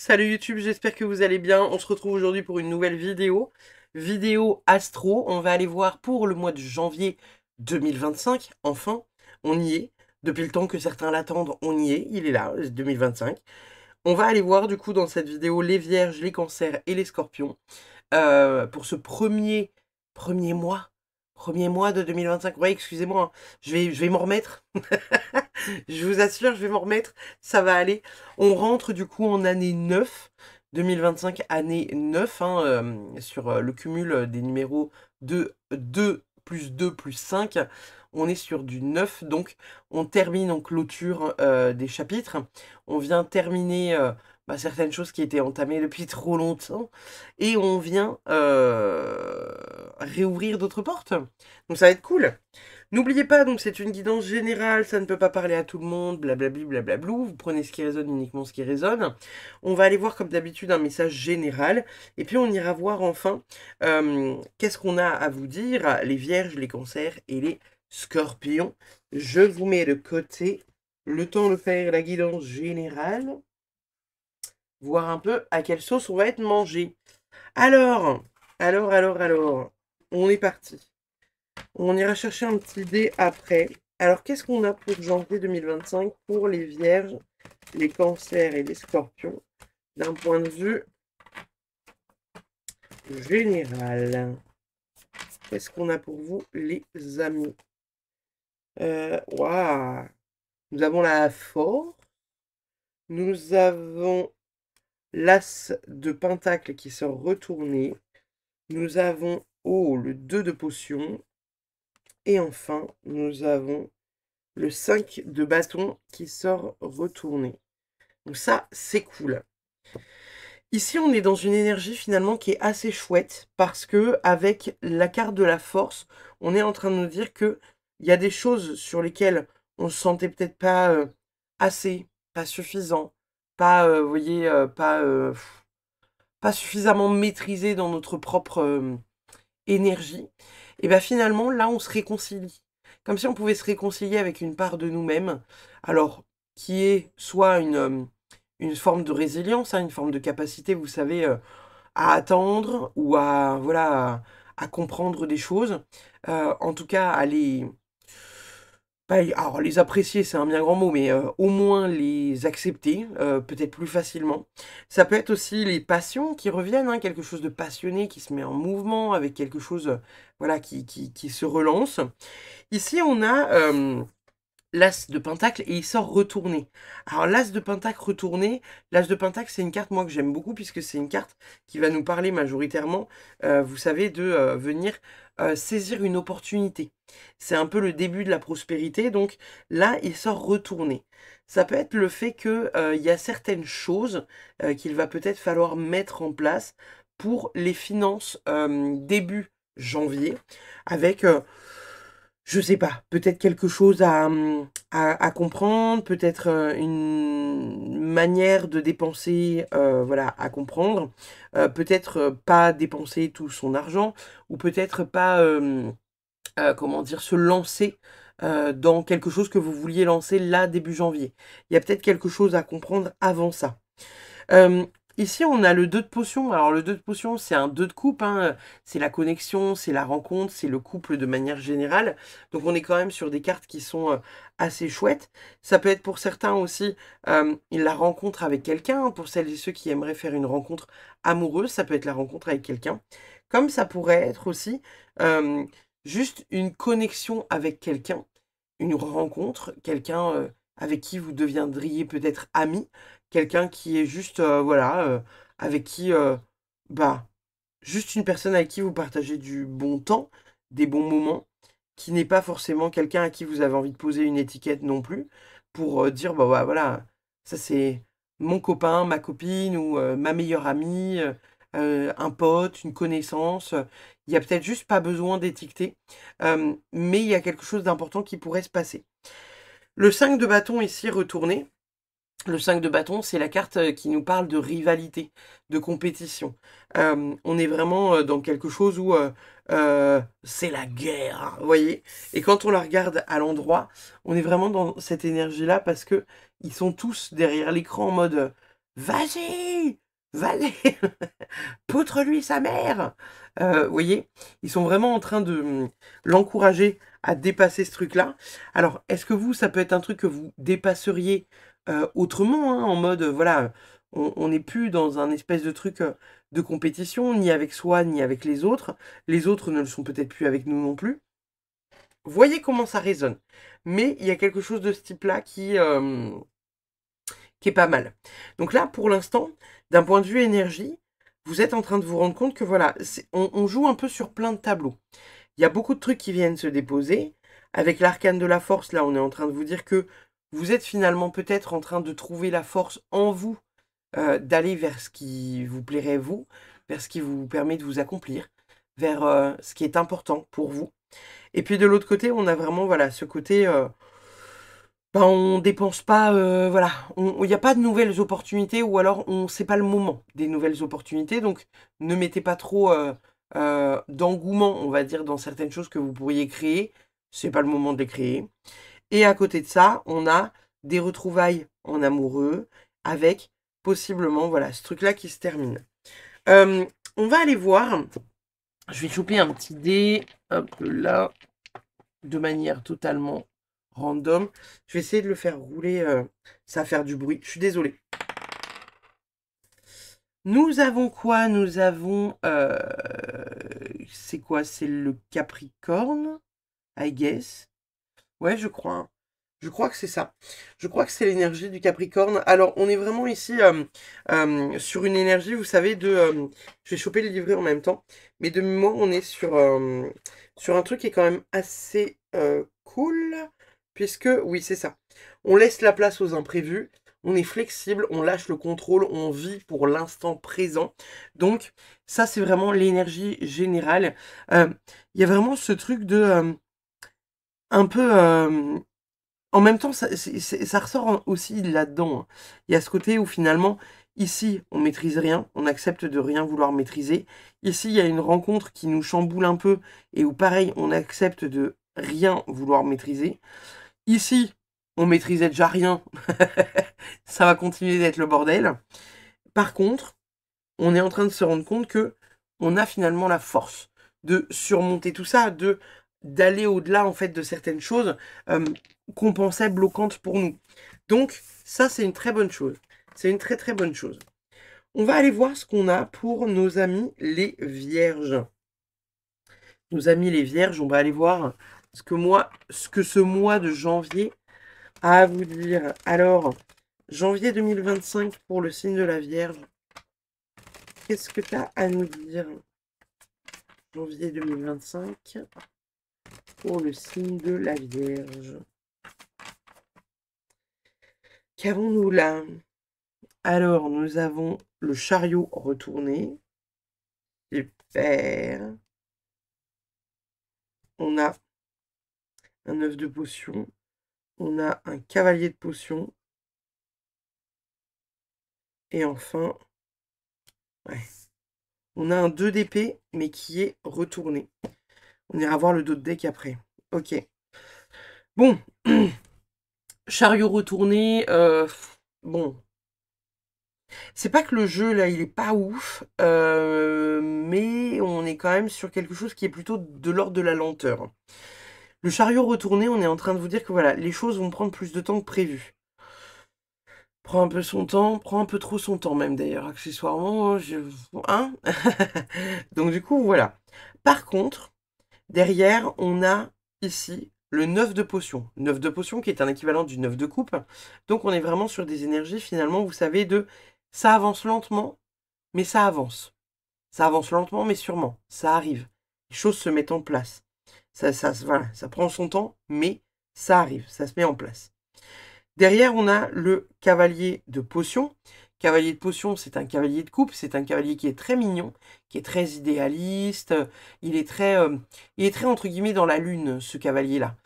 salut YouTube, j'espère que vous allez bien. On se retrouve aujourd'hui pour une nouvelle vidéo. Vidéo astro, on va aller voir pour le mois de janvier 2025. Enfin, on y est. Depuis le temps que certains l'attendent, on y est. Il est là, 2025. On va aller voir du coup dans cette vidéo les vierges, les cancers et les scorpions. Pour ce premier mois. Premier mois de 2025. Ouais, excusez-moi, hein. Je vais m'en remettre. Je vous assure, je vais m'en remettre. Ça va aller. On rentre du coup en année 9. 2025, année 9, hein, sur le cumul des numéros de 2 plus 2 plus 5. On est sur du 9, donc on termine en clôture des chapitres. On vient terminer certaines choses qui étaient entamées depuis trop longtemps. Et on vient réouvrir d'autres portes. Donc ça va être cool. N'oubliez pas, donc c'est une guidance générale, ça ne peut pas parler à tout le monde, blablabli, blablablou, vous prenez ce qui résonne, uniquement ce qui résonne. On va aller voir comme d'habitude un message général, et puis on ira voir enfin qu'est-ce qu'on a à vous dire, les vierges, les cancers et les scorpions. Je vous mets de côté le temps de faire la guidance générale, voir un peu à quelle sauce on va être mangé. Alors, on est parti. On ira chercher un petit dé après. Alors, qu'est-ce qu'on a pour janvier 2025 pour les vierges, les cancers et les scorpions d'un point de vue général? Qu'est-ce qu'on a pour vous, les amis? Waouh! Nous avons la force. Nous avons l'as de pentacle qui sort retourné. Nous avons, oh, le 2 de potion. Et enfin, nous avons le 5 de bâton qui sort retourné. Donc ça, c'est cool. Ici, on est dans une énergie finalement qui est assez chouette parce que avec la carte de la force, on est en train de nous dire que il y a des choses sur lesquelles on se sentait peut-être pas assez, pas suffisant, pas, vous voyez, pas suffisamment maîtrisé dans notre propre énergie. Et bien finalement, là, on se réconcilie. Comme si on pouvait se réconcilier avec une part de nous-mêmes. Alors, qui est soit une forme de résilience, hein, une forme de capacité, vous savez, à attendre ou à, voilà, à comprendre des choses. En tout cas, à les... alors, les apprécier, c'est un bien grand mot, mais au moins les accepter, peut-être plus facilement. Ça peut être aussi les passions qui reviennent, hein, quelque chose de passionné qui se met en mouvement, avec quelque chose voilà, qui se relance. Ici, on a l'As de Pentacle et il sort retourné. Alors l'As de Pentacle retourné, l'As de Pentacle c'est une carte moi que j'aime beaucoup puisque c'est une carte qui va nous parler majoritairement, vous savez, de venir saisir une opportunité. C'est un peu le début de la prospérité, donc là il sort retourné. Ça peut être le fait que il y a certaines choses qu'il va peut-être falloir mettre en place pour les finances début janvier, avec je sais pas, peut-être quelque chose à comprendre, peut-être une manière de dépenser, voilà, à comprendre. Peut-être pas dépenser tout son argent, ou peut-être pas, comment dire, se lancer dans quelque chose que vous vouliez lancer là, début janvier. Il y a peut-être quelque chose à comprendre avant ça. Euh, Ici, on a le 2 de potion. Alors, le 2 de potion, c'est un 2 de coupe, hein. C'est la connexion, c'est la rencontre, c'est le couple de manière générale. Donc, on est quand même sur des cartes qui sont assez chouettes. Ça peut être pour certains aussi la rencontre avec quelqu'un, hein. Pour celles et ceux qui aimeraient faire une rencontre amoureuse, ça peut être la rencontre avec quelqu'un. Comme ça pourrait être aussi euh, juste une connexion avec quelqu'un, une rencontre, quelqu'un avec qui vous deviendriez peut-être amis, quelqu'un qui est juste, voilà, avec qui, bah, juste une personne avec qui vous partagez du bon temps, des bons moments, qui n'est pas forcément quelqu'un à qui vous avez envie de poser une étiquette non plus, pour dire, bah ouais, voilà, ça c'est mon copain, ma copine, ou ma meilleure amie, un pote, une connaissance. Il y a peut-être juste pas besoin d'étiqueter, mais il y a quelque chose d'important qui pourrait se passer. Le 5 de bâton ici retourné, le 5 de bâton, c'est la carte qui nous parle de rivalité, de compétition. On est vraiment dans quelque chose où c'est la guerre, hein, vous voyez. Et quand on la regarde à l'endroit, on est vraiment dans cette énergie-là parce que ils sont tous derrière l'écran en mode vas-y, vas-y, poutre-lui sa mère. Vous voyez, ils sont vraiment en train de l'encourager à dépasser ce truc-là. Alors, est-ce que vous, ça peut être un truc que vous dépasseriez autrement, hein, en mode, voilà, on n'est plus dans un espèce de truc de compétition, ni avec soi, ni avec les autres. Les autres ne le sont peut-être plus avec nous non plus. Voyez comment ça résonne. Mais il y a quelque chose de ce type-là qui est pas mal. Donc là, pour l'instant, d'un point de vue énergie, vous êtes en train de vous rendre compte que voilà, on joue un peu sur plein de tableaux. Il y a beaucoup de trucs qui viennent se déposer. Avec l'arcane de la force, là, on est en train de vous dire que vous êtes finalement peut-être en train de trouver la force en vous, d'aller vers ce qui vous plairait vous, vers ce qui vous permet de vous accomplir, vers ce qui est important pour vous. Et puis de l'autre côté, on a vraiment voilà, ce côté... ben, on dépense pas, voilà, il n'y a pas de nouvelles opportunités ou alors c'est pas le moment des nouvelles opportunités, donc ne mettez pas trop d'engouement, on va dire, dans certaines choses que vous pourriez créer, c'est pas le moment de les créer. Et à côté de ça, on a des retrouvailles en amoureux avec possiblement, voilà, ce truc-là qui se termine. On va aller voir, je vais choper un petit dé, hop là, de manière totalement random. Je vais essayer de le faire rouler, ça va faire du bruit. Je suis désolée. Nous avons quoi? Nous avons... c'est quoi? C'est le Capricorne, I guess. Ouais, je crois. Hein. Je crois que c'est ça. Je crois que c'est l'énergie du Capricorne. Alors, on est vraiment ici sur une énergie, vous savez, de... je vais choper le livret en même temps. Mais de mémoire, on est sur un truc qui est quand même assez cool. Puisque, oui, c'est ça. On laisse la place aux imprévus. On est flexible, on lâche le contrôle, on vit pour l'instant présent. Donc, ça, c'est vraiment l'énergie générale. Il y a vraiment ce truc de... un peu... en même temps, ça ressort aussi là-dedans. Hein. Il y a ce côté où finalement, ici, on maîtrise rien, on accepte de rien vouloir maîtriser. Ici, il y a une rencontre qui nous chamboule un peu et où, pareil, on accepte de rien vouloir maîtriser. Ici, on maîtrisait déjà rien. Ça va continuer d'être le bordel. Par contre, on est en train de se rendre compte que on a finalement la force de surmonter tout ça, d'aller au-delà en fait de certaines choses qu'on pensait bloquantes pour nous. Donc ça c'est une très bonne chose. C'est une très très bonne chose. On va aller voir ce qu'on a pour nos amis les vierges. Nos amis les vierges, on va aller voir ce que ce mois de janvier a à vous dire. Alors, janvier 2025 pour le signe de la Vierge. Qu'est-ce que tu as à nous dire? Janvier 2025 pour le signe de la Vierge. Qu'avons-nous là? Alors, nous avons le chariot retourné. Super. On a un œuf de potion. On a un cavalier de potion. Et enfin, ouais, on a un 2 d'épée, mais qui est retourné. On ira voir le dos de deck après. Ok. Bon. Chariot retourné. Bon. C'est pas que le jeu, là, il est pas ouf. Mais on est quand même sur quelque chose qui est plutôt de l'ordre de la lenteur. Le chariot retourné, on est en train de vous dire que voilà, les choses vont prendre plus de temps que prévu. Prend un peu son temps, prend un peu trop son temps même d'ailleurs, accessoirement. Hein. Donc du coup, voilà. Par contre, derrière, on a ici le 9 de potion. 9 de potion qui est un équivalent du 9 de coupe. Donc on est vraiment sur des énergies finalement, vous savez, de ça avance lentement, mais ça avance. Ça avance lentement, mais sûrement. Ça arrive. Les choses se mettent en place. Voilà, ça prend son temps, mais ça arrive, ça se met en place. Derrière, on a le cavalier de potion. Cavalier de potion, c'est un cavalier de coupe, c'est un cavalier qui est très mignon, qui est très idéaliste, il est très entre guillemets dans la lune, ce cavalier-là.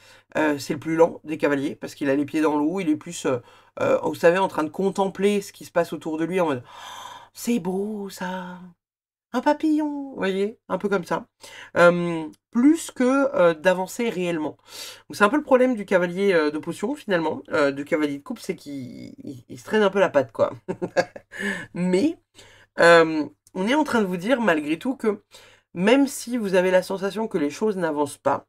C'est le plus lent des cavaliers, parce qu'il a les pieds dans l'eau, il est plus, vous savez, en train de contempler ce qui se passe autour de lui, en mode « C'est beau, ça !» un papillon, vous voyez, un peu comme ça. Plus que d'avancer réellement. Donc c'est un peu le problème du cavalier de potion, finalement, du cavalier de coupe, c'est qu'il se traîne un peu la patte, quoi. Mais on est en train de vous dire, malgré tout, que même si vous avez la sensation que les choses n'avancent pas,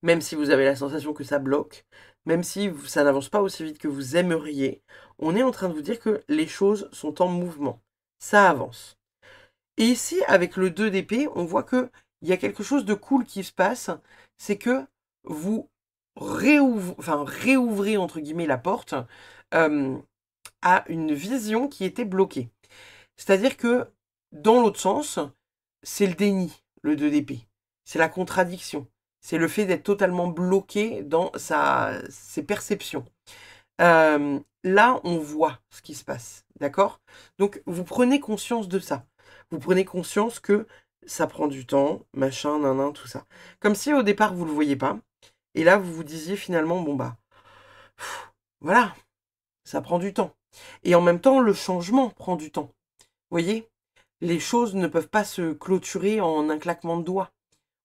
même si vous avez la sensation que ça bloque, même si ça n'avance pas aussi vite que vous aimeriez, on est en train de vous dire que les choses sont en mouvement. Ça avance. Et ici, avec le 2 d'épée, on voit que il y a quelque chose de cool qui se passe, c'est que vous réouvrez entre guillemets la porte euh, à une vision qui était bloquée. C'est-à-dire que dans l'autre sens, c'est le déni, le 2 d'épée. C'est la contradiction. C'est le fait d'être totalement bloqué dans ses perceptions. Là, on voit ce qui se passe, d'accord? Donc, vous prenez conscience de ça. Vous prenez conscience que ça prend du temps, machin, nanan, tout ça. Comme si au départ, vous ne le voyez pas. Et là, vous vous disiez finalement, bon bah, voilà, ça prend du temps. Et en même temps, le changement prend du temps. Vous voyez? Les choses ne peuvent pas se clôturer en un claquement de doigts.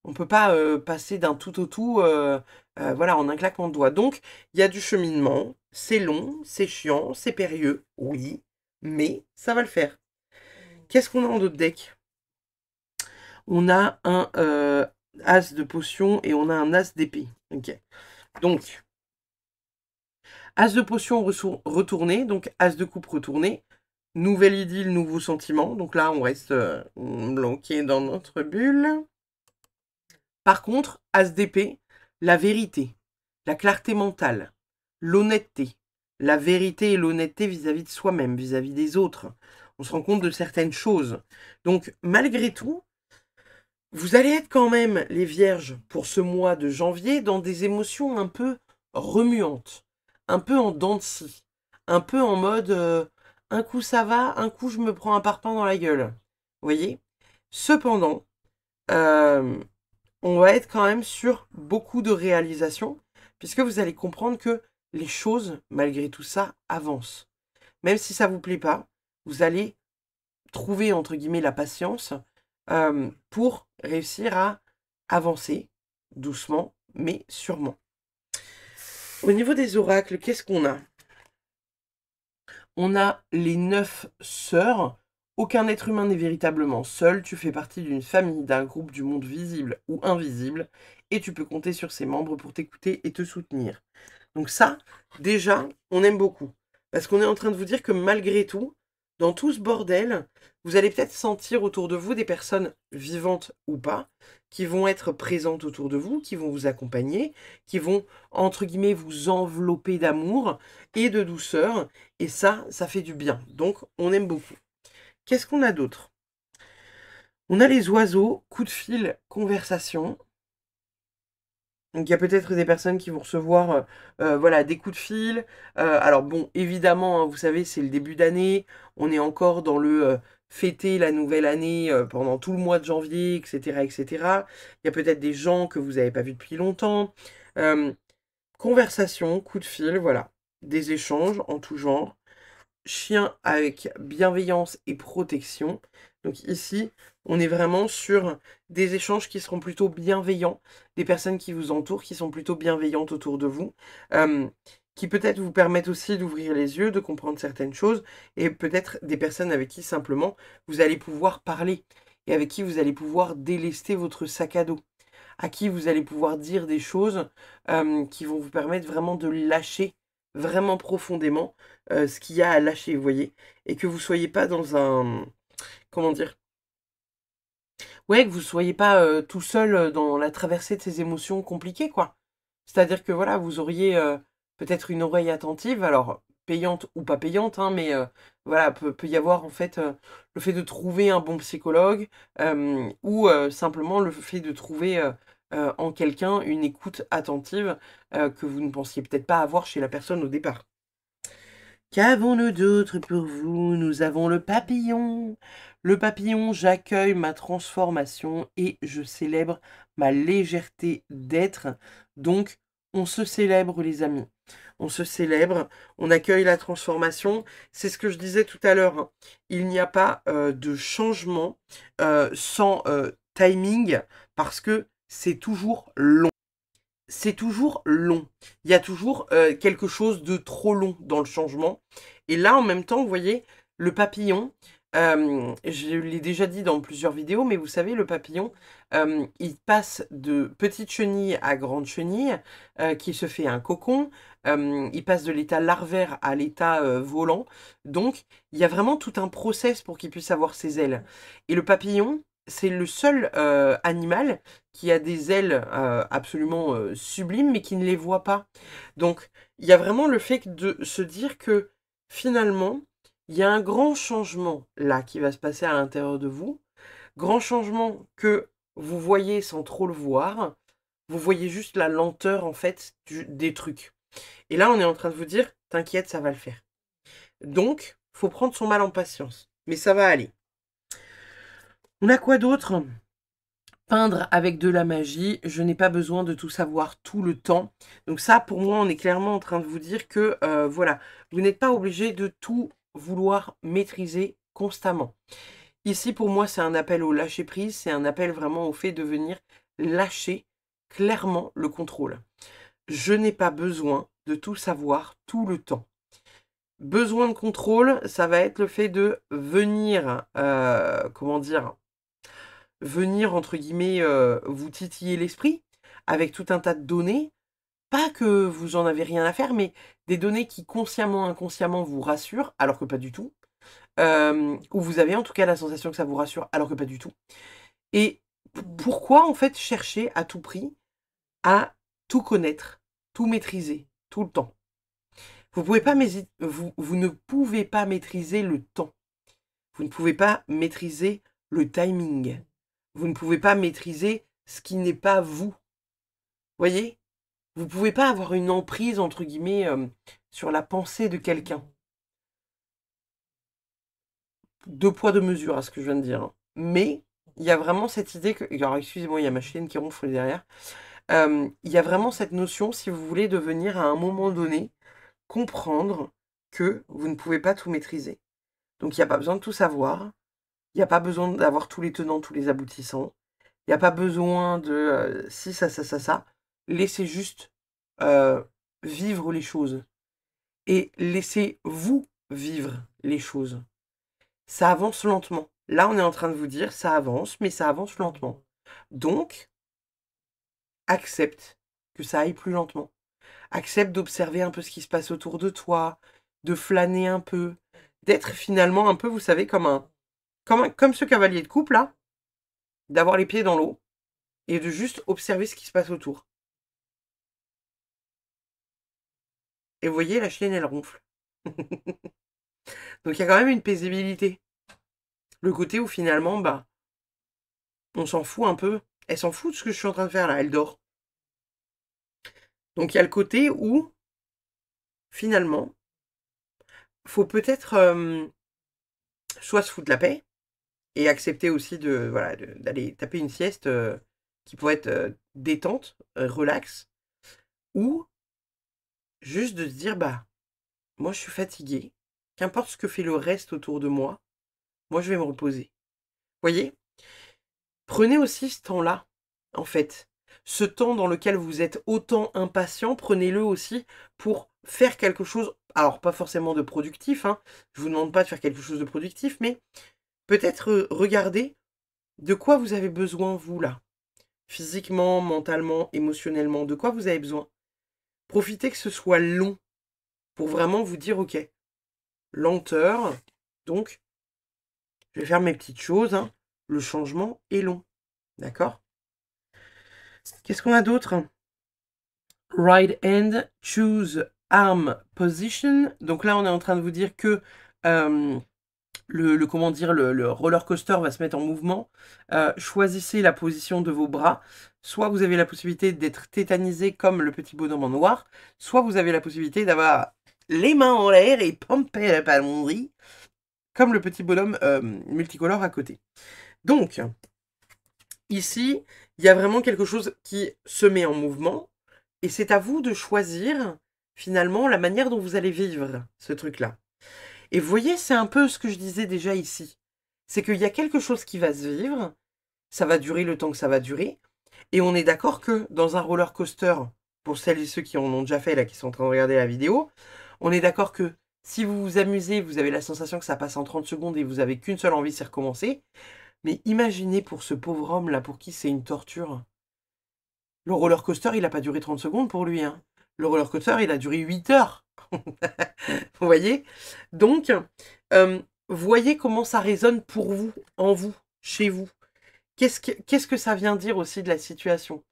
On ne peut pas passer d'un tout au tout voilà, en un claquement de doigts. Donc, il y a du cheminement, c'est long, c'est chiant, c'est périlleux, oui, mais ça va le faire. Qu'est-ce qu'on a en d'autres decks? On a un as de potion et on a un as d'épée. Ok. Donc, as de potion retourné, donc as de coupe retourné. Nouvelle idylle, nouveau sentiment. Donc là, on reste bloqué dans notre bulle. Par contre, as d'épée, la vérité, la clarté mentale, l'honnêteté, la vérité et l'honnêteté vis-à-vis de soi-même, vis-à-vis des autres. On se rend compte de certaines choses. Donc, malgré tout, vous allez être quand même, les vierges, pour ce mois de janvier, dans des émotions un peu remuantes, un peu en dents de scie, un peu en mode un coup ça va, un coup je me prends un parpaing dans la gueule. Vous voyez? Cependant, euh, on va être quand même sur beaucoup de réalisations, puisque vous allez comprendre que les choses, malgré tout ça, avancent. Même si ça ne vous plaît pas, vous allez trouver, entre guillemets, la patience pour réussir à avancer doucement, mais sûrement. Au niveau des oracles, qu'est-ce qu'on a? On a les 9 sœurs. Aucun être humain n'est véritablement seul. Tu fais partie d'une famille, d'un groupe, du monde visible ou invisible. Et tu peux compter sur ses membres pour t'écouter et te soutenir. Donc ça, déjà, on aime beaucoup. Parce qu'on est en train de vous dire que malgré tout, dans tout ce bordel, vous allez peut-être sentir autour de vous des personnes vivantes ou pas, qui vont être présentes autour de vous, qui vont vous accompagner, qui vont, entre guillemets, vous envelopper d'amour et de douceur. Et ça fait du bien. Donc, on aime beaucoup. Qu'est-ce qu'on a d'autre? On a les oiseaux, coup de fil, conversation. Donc il y a peut-être des personnes qui vont recevoir voilà, des coups de fil. Alors bon, évidemment, hein, vous savez, c'est le début d'année. On est encore dans le fêter la nouvelle année pendant tout le mois de janvier, etc., etc. Il y a peut-être des gens que vous n'avez pas vus depuis longtemps. Euh, Conversation, coup de fil, voilà. Des échanges en tout genre. Chien avec bienveillance et protection. Donc ici, on est vraiment sur des échanges qui seront plutôt bienveillants, des personnes qui vous entourent, qui sont plutôt bienveillantes autour de vous, qui peut-être vous permettent aussi d'ouvrir les yeux, de comprendre certaines choses, et peut-être des personnes avec qui simplement vous allez pouvoir parler, et avec qui vous allez pouvoir délester votre sac à dos, à qui vous allez pouvoir dire des choses qui vont vous permettre vraiment de lâcher vraiment profondément ce qu'il y a à lâcher, vous voyez, et que vous soyez pas dans un, comment dire, ouais, que vous soyez pas tout seul dans la traversée de ces émotions compliquées, quoi. C'est-à-dire que voilà, vous auriez peut-être une oreille attentive, alors payante ou pas payante, hein, mais voilà, peut y avoir en fait le fait de trouver un bon psychologue ou simplement le fait de trouver en quelqu'un une écoute attentive que vous ne pensiez peut-être pas avoir chez la personne au départ. Qu'avons-nous d'autre pour vous? Nous avons le papillon. Le papillon, j'accueille ma transformation et je célèbre ma légèreté d'être. Donc, on se célèbre, les amis. On se célèbre, on accueille la transformation. C'est ce que je disais tout à l'heure, hein. Il n'y a pas de changement sans timing, parce que c'est toujours long. C'est toujours long. Il y a toujours quelque chose de trop long dans le changement. Et là, en même temps, vous voyez, le papillon, je l'ai déjà dit dans plusieurs vidéos, mais vous savez, le papillon, il passe de petite chenille à grande chenille, qui se fait un cocon. Il passe de l'état larvaire à l'état volant. Donc, il y a vraiment tout un process pour qu'il puisse avoir ses ailes. Et le papillon, c'est le seul animal qui a des ailes absolument sublimes, mais qui ne les voit pas. Donc, il y a vraiment le fait de se dire que, finalement, il y a un grand changement là qui va se passer à l'intérieur de vous. Grand changement que vous voyez sans trop le voir. Vous voyez juste la lenteur, en fait, des trucs. Et là, on est en train de vous dire, t'inquiète, ça va le faire. Donc, faut prendre son mal en patience. Mais ça va aller. On a quoi d'autre ? Peindre avec de la magie, je n'ai pas besoin de tout savoir tout le temps. Donc ça, pour moi, on est clairement en train de vous dire que, voilà, vous n'êtes pas obligé de tout vouloir maîtriser constamment. Ici, pour moi, c'est un appel au lâcher-prise, c'est un appel vraiment au fait de venir lâcher clairement le contrôle. Je n'ai pas besoin de tout savoir tout le temps. Besoin de contrôle, ça va être le fait de venir, comment dire, venir, entre guillemets, vous titiller l'esprit avec tout un tas de données. Pas que vous en avez rien à faire, mais des données qui consciemment, inconsciemment vous rassurent, alors que pas du tout. Ou vous avez en tout cas la sensation que ça vous rassure, alors que pas du tout. Et pourquoi en fait chercher à tout prix à tout connaître, tout maîtriser, tout le temps? Vous ne pouvez pas maîtriser le temps. Vous ne pouvez pas maîtriser le timing. Vous ne pouvez pas maîtriser ce qui n'est pas vous. Voyez? Vous ne pouvez pas avoir une emprise, entre guillemets, sur la pensée de quelqu'un. Deux poids, deux mesures à ce que je viens de dire, hein. Mais il y a vraiment cette idée que... Alors, excusez-moi, il y a ma chienne qui ronfle derrière. Il y a vraiment cette notion, si vous voulez, de venir à un moment donné comprendre que vous ne pouvez pas tout maîtriser. Donc, il n'y a pas besoin de tout savoir. Il n'y a pas besoin d'avoir tous les tenants, tous les aboutissants. Il n'y a pas besoin de si, ça, ça, ça, ça. Laissez juste vivre les choses. Et laissez-vous vivre les choses. Ça avance lentement. Là, on est en train de vous dire, ça avance, mais ça avance lentement. Donc, accepte que ça aille plus lentement. Accepte d'observer un peu ce qui se passe autour de toi, de flâner un peu, d'être finalement un peu, vous savez, comme ce cavalier de coupe, là, d'avoir les pieds dans l'eau et de juste observer ce qui se passe autour. Et vous voyez, la chienne, elle ronfle. Donc, il y a quand même une paisibilité. Le côté où finalement, bah, on s'en fout un peu. Elle s'en fout de ce que je suis en train de faire là, elle dort. Donc il y a le côté où, finalement, faut peut-être soit se foutre la paix et accepter aussi d'aller taper une sieste qui pourrait être détente, relax, ou juste de se dire, bah, moi je suis fatigué, qu'importe ce que fait le reste autour de moi, moi je vais me reposer. Voyez? Prenez aussi ce temps-là, en fait. Ce temps dans lequel vous êtes autant impatient, prenez-le aussi pour faire quelque chose, alors pas forcément de productif, hein, je vous demande pas de faire quelque chose de productif, mais peut-être regarder de quoi vous avez besoin, vous, là. Physiquement, mentalement, émotionnellement, de quoi vous avez besoin. Profitez que ce soit long pour vraiment vous dire, ok, lenteur, donc je vais faire mes petites choses, hein, le changement est long, d'accord? Qu'est-ce qu'on a d'autre? Right hand, choose arm position. Donc là, on est en train de vous dire que comment dire, le roller coaster va se mettre en mouvement. Choisissez la position de vos bras. Soit vous avez la possibilité d'être tétanisé comme le petit bonhomme en noir, soit vous avez la possibilité d'avoir les mains en l'air et pomper la palomberie comme le petit bonhomme multicolore à côté. Donc, ici, il y a vraiment quelque chose qui se met en mouvement Et c'est à vous de choisir, finalement, la manière dont vous allez vivre ce truc-là. Et vous voyez, c'est un peu ce que je disais déjà ici. C'est qu'il y a quelque chose qui va se vivre, ça va durer le temps que ça va durer, et on est d'accord que dans un roller coaster, pour celles et ceux qui en ont déjà fait, là, qui sont en train de regarder la vidéo, on est d'accord que si vous vous amusez, vous avez la sensation que ça passe en 30 secondes et vous avez qu'une seule envie, c'est recommencer. Mais imaginez pour ce pauvre homme là, pour qui c'est une torture. Le roller coaster, il n'a pas duré 30 secondes pour lui, hein. Le roller coaster, il a duré 8 heures. Vous voyez? Donc, voyez comment ça résonne pour vous, en vous, chez vous. Qu'est-ce que ça vient dire aussi de la situation?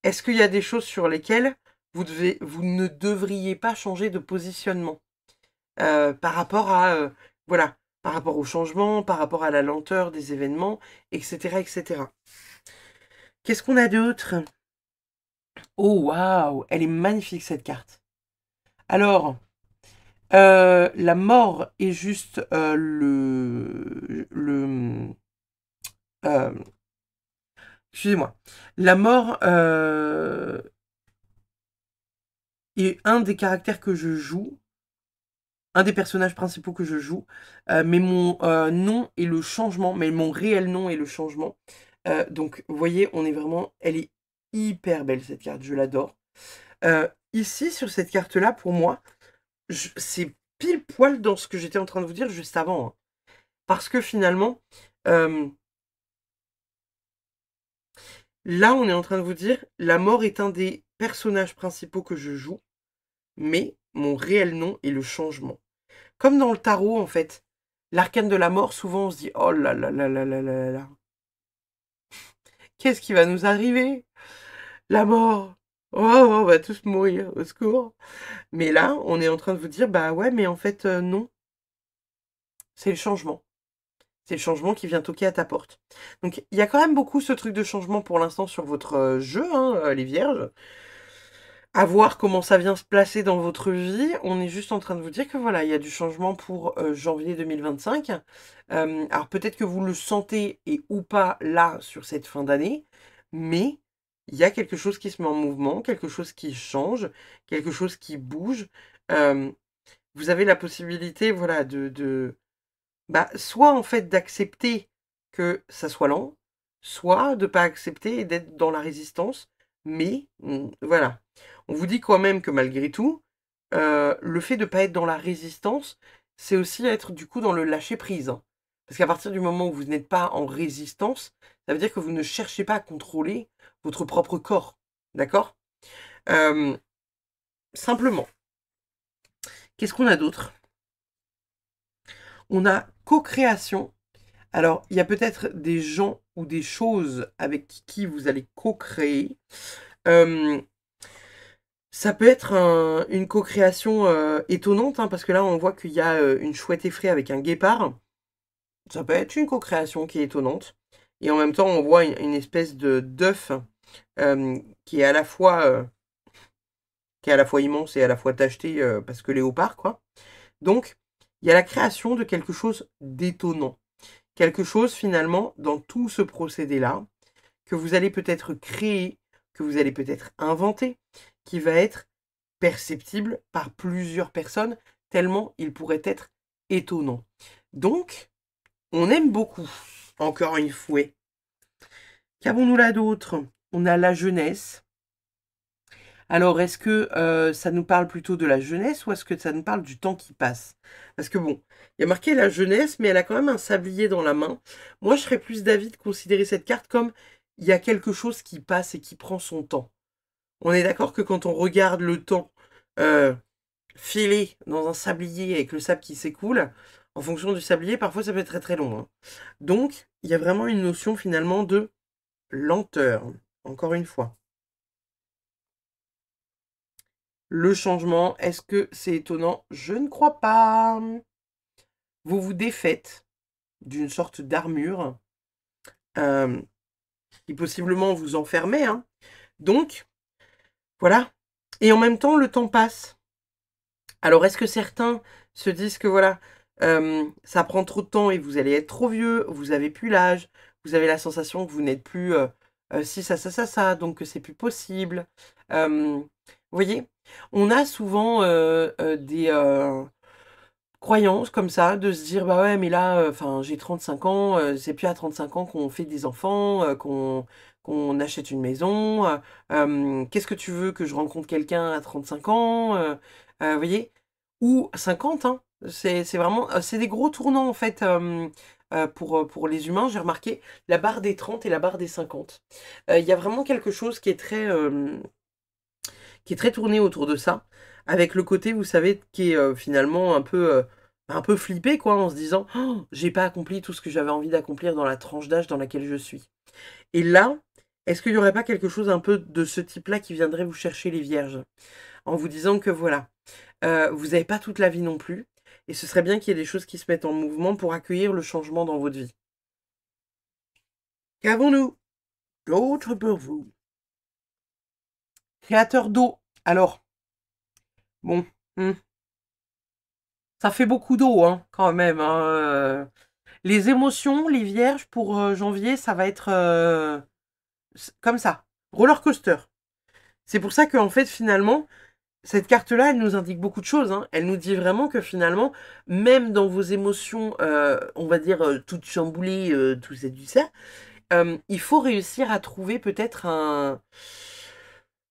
Est-ce qu'il y a des choses sur lesquelles vous ne devriez pas changer de positionnement par rapport à, voilà, par rapport au changement, par rapport à la lenteur des événements, etc., etc. Qu'est-ce qu'on a d'autre? Oh, waouh, elle est magnifique cette carte. Alors, la mort est juste euh, excusez-moi. La mort est un des caractères que je joue, un des personnages principaux que je joue, mais mon nom est le changement, mais mon réel nom est le changement. Donc, vous voyez, on est vraiment... Elle est hyper belle, cette carte, je l'adore. Ici, sur cette carte-là, pour moi, c'est pile poil dans ce que j'étais en train de vous dire juste avant. Hein. Parce que finalement, là, on est en train de vous dire, la mort est un des personnages principaux que je joue, mais mon réel nom est le changement. Comme dans le tarot, en fait, l'arcane de la mort, souvent on se dit « Oh là là là là là là là, qu'est-ce qui va nous arriver? La mort! Oh, on va tous mourir, au secours !» Mais là, on est en train de vous dire « Bah ouais, mais en fait, non, c'est le changement. C'est le changement qui vient toquer à ta porte. » Donc, il y a quand même beaucoup ce truc de changement pour l'instant sur votre jeu, hein, les vierges. À voir comment ça vient se placer dans votre vie. On est juste en train de vous dire que voilà, il y a du changement pour janvier 2025. Alors peut-être que vous le sentez et ou pas là sur cette fin d'année, mais il y a quelque chose qui se met en mouvement, quelque chose qui change, quelque chose qui bouge. Vous avez la possibilité, voilà, bah, soit en fait d'accepter que ça soit lent, soit de pas accepter et d'être dans la résistance. Mais voilà, on vous dit quand même que malgré tout, le fait de ne pas être dans la résistance, c'est aussi être du coup dans le lâcher-prise. Hein. Parce qu'à partir du moment où vous n'êtes pas en résistance, ça veut dire que vous ne cherchez pas à contrôler votre propre corps. D'accord? Simplement. Qu'est-ce qu'on a d'autre? On a co-création. Alors, il y a peut-être des gens ou des choses avec qui vous allez co-créer. Ça peut être une co-création étonnante, hein, parce que là, on voit qu'il y a une chouette effraie avec un guépard. Ça peut être une co-création qui est étonnante. Et en même temps, on voit une espèce de d'œuf qui est à la fois immense et à la fois tacheté parce que léopard, quoi. Donc, il y a la création de quelque chose d'étonnant. Quelque chose, finalement, dans tout ce procédé-là, que vous allez peut-être créer, que vous allez peut-être inventer, qui va être perceptible par plusieurs personnes, tellement il pourrait être étonnant. Donc, on aime beaucoup, encore une fois. Qu'avons-nous là d'autre? On a la jeunesse. Alors, est-ce que ça nous parle plutôt de la jeunesse ou est-ce que ça nous parle du temps qui passe? Parce que bon, il y a marqué la jeunesse, mais elle a quand même un sablier dans la main. Moi, je serais plus d'avis de considérer cette carte comme il y a quelque chose qui passe et qui prend son temps. On est d'accord que quand on regarde le temps filer dans un sablier avec le sable qui s'écoule, en fonction du sablier, parfois ça peut être très très long. Hein. Donc, il y a vraiment une notion finalement de lenteur, encore une fois. Le changement, est-ce que c'est étonnant? Je ne crois pas. Vous vous défaites d'une sorte d'armure qui possiblement vous enfermait. Hein. Donc, voilà. Et en même temps, le temps passe. Alors, est-ce que certains se disent que voilà, ça prend trop de temps et vous allez être trop vieux, vous avez plus l'âge, vous avez la sensation que vous n'êtes plus si ça, donc que c'est plus possible. Vous voyez, on a souvent des croyances comme ça, de se dire, bah ouais, mais là, enfin, j'ai 35 ans, c'est plus à 35 ans qu'on fait des enfants, qu'on achète une maison. Qu'est-ce que tu veux que je rencontre quelqu'un à 35 ans vous voyez? Ou 50, hein. C'est vraiment, c'est des gros tournants en fait pour les humains. J'ai remarqué la barre des 30 et la barre des 50. Il y a vraiment quelque chose qui est très tourné autour de ça, avec le côté, vous savez, qui est finalement un peu flippé, quoi, en se disant oh, j'ai pas accompli tout ce que j'avais envie d'accomplir dans la tranche d'âge dans laquelle je suis. Et là, est-ce qu'il n'y aurait pas quelque chose un peu de ce type-là qui viendrait vous chercher les vierges, en vous disant que voilà, vous n'avez pas toute la vie non plus, et ce serait bien qu'il y ait des choses qui se mettent en mouvement pour accueillir le changement dans votre vie. Qu'avons-nous d'autre pour vous? Créateur d'eau. Alors, bon, ça fait beaucoup d'eau, hein, quand même. Hein, Les émotions, les vierges, pour janvier, ça va être comme ça. Roller coaster. C'est pour ça qu'en fait, finalement, cette carte-là, elle nous indique beaucoup de choses. Hein. Elle nous dit vraiment que finalement, même dans vos émotions, on va dire, toutes chamboulées, tout ça, du ça, il faut réussir à trouver peut-être un...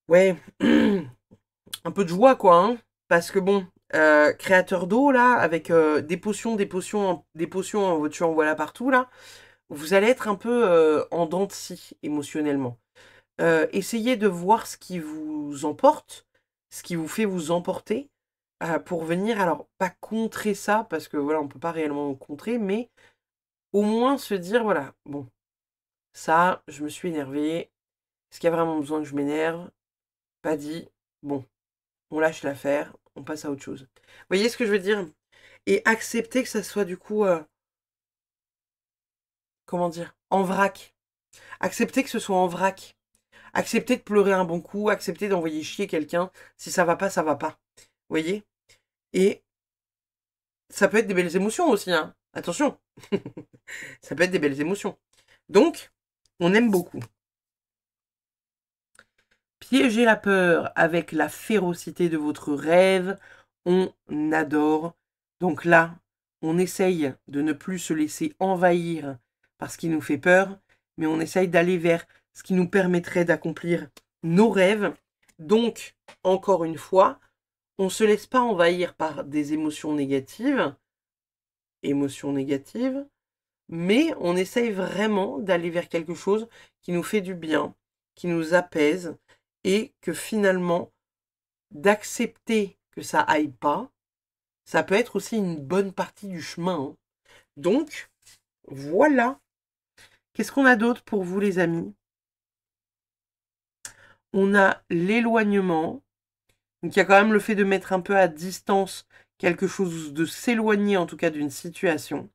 Ouais, un peu de joie, quoi. Hein. Parce que bon, créateur d'eau, là, avec des potions tu en voilà partout, là, vous allez être un peu en dents de scie émotionnellement. Essayez de voir ce qui vous emporte, ce qui vous fait vous emporter, pour venir, alors pas contrer ça, parce que voilà, on peut pas réellement contrer, mais au moins se dire, voilà, bon, ça, je me suis énervée, est-ce qu'il y a vraiment besoin que je m'énerve? Pas dit, bon, on lâche l'affaire, on passe à autre chose. Vous voyez ce que je veux dire? Et accepter que ça soit du coup, comment dire, en vrac. Accepter que ce soit en vrac. Accepter de pleurer un bon coup, accepter d'envoyer chier quelqu'un. Si ça va pas, ça va pas. Vous voyez? Et ça peut être des belles émotions aussi, hein. Attention. Ça peut être des belles émotions. Donc, on aime beaucoup. Piéger la peur avec la férocité de votre rêve, on adore. Donc là, on essaye de ne plus se laisser envahir par ce qui nous fait peur, mais on essaye d'aller vers ce qui nous permettrait d'accomplir nos rêves. Donc, encore une fois, on ne se laisse pas envahir par des émotions négatives, mais on essaye vraiment d'aller vers quelque chose qui nous fait du bien, qui nous apaise, et que finalement, d'accepter que ça aille pas, ça peut être aussi une bonne partie du chemin. Hein. Donc, voilà. Qu'est-ce qu'on a d'autre pour vous, les amis? On a l'éloignement. Donc, il y a quand même le fait de mettre un peu à distance quelque chose, de s'éloigner en tout cas d'une situation.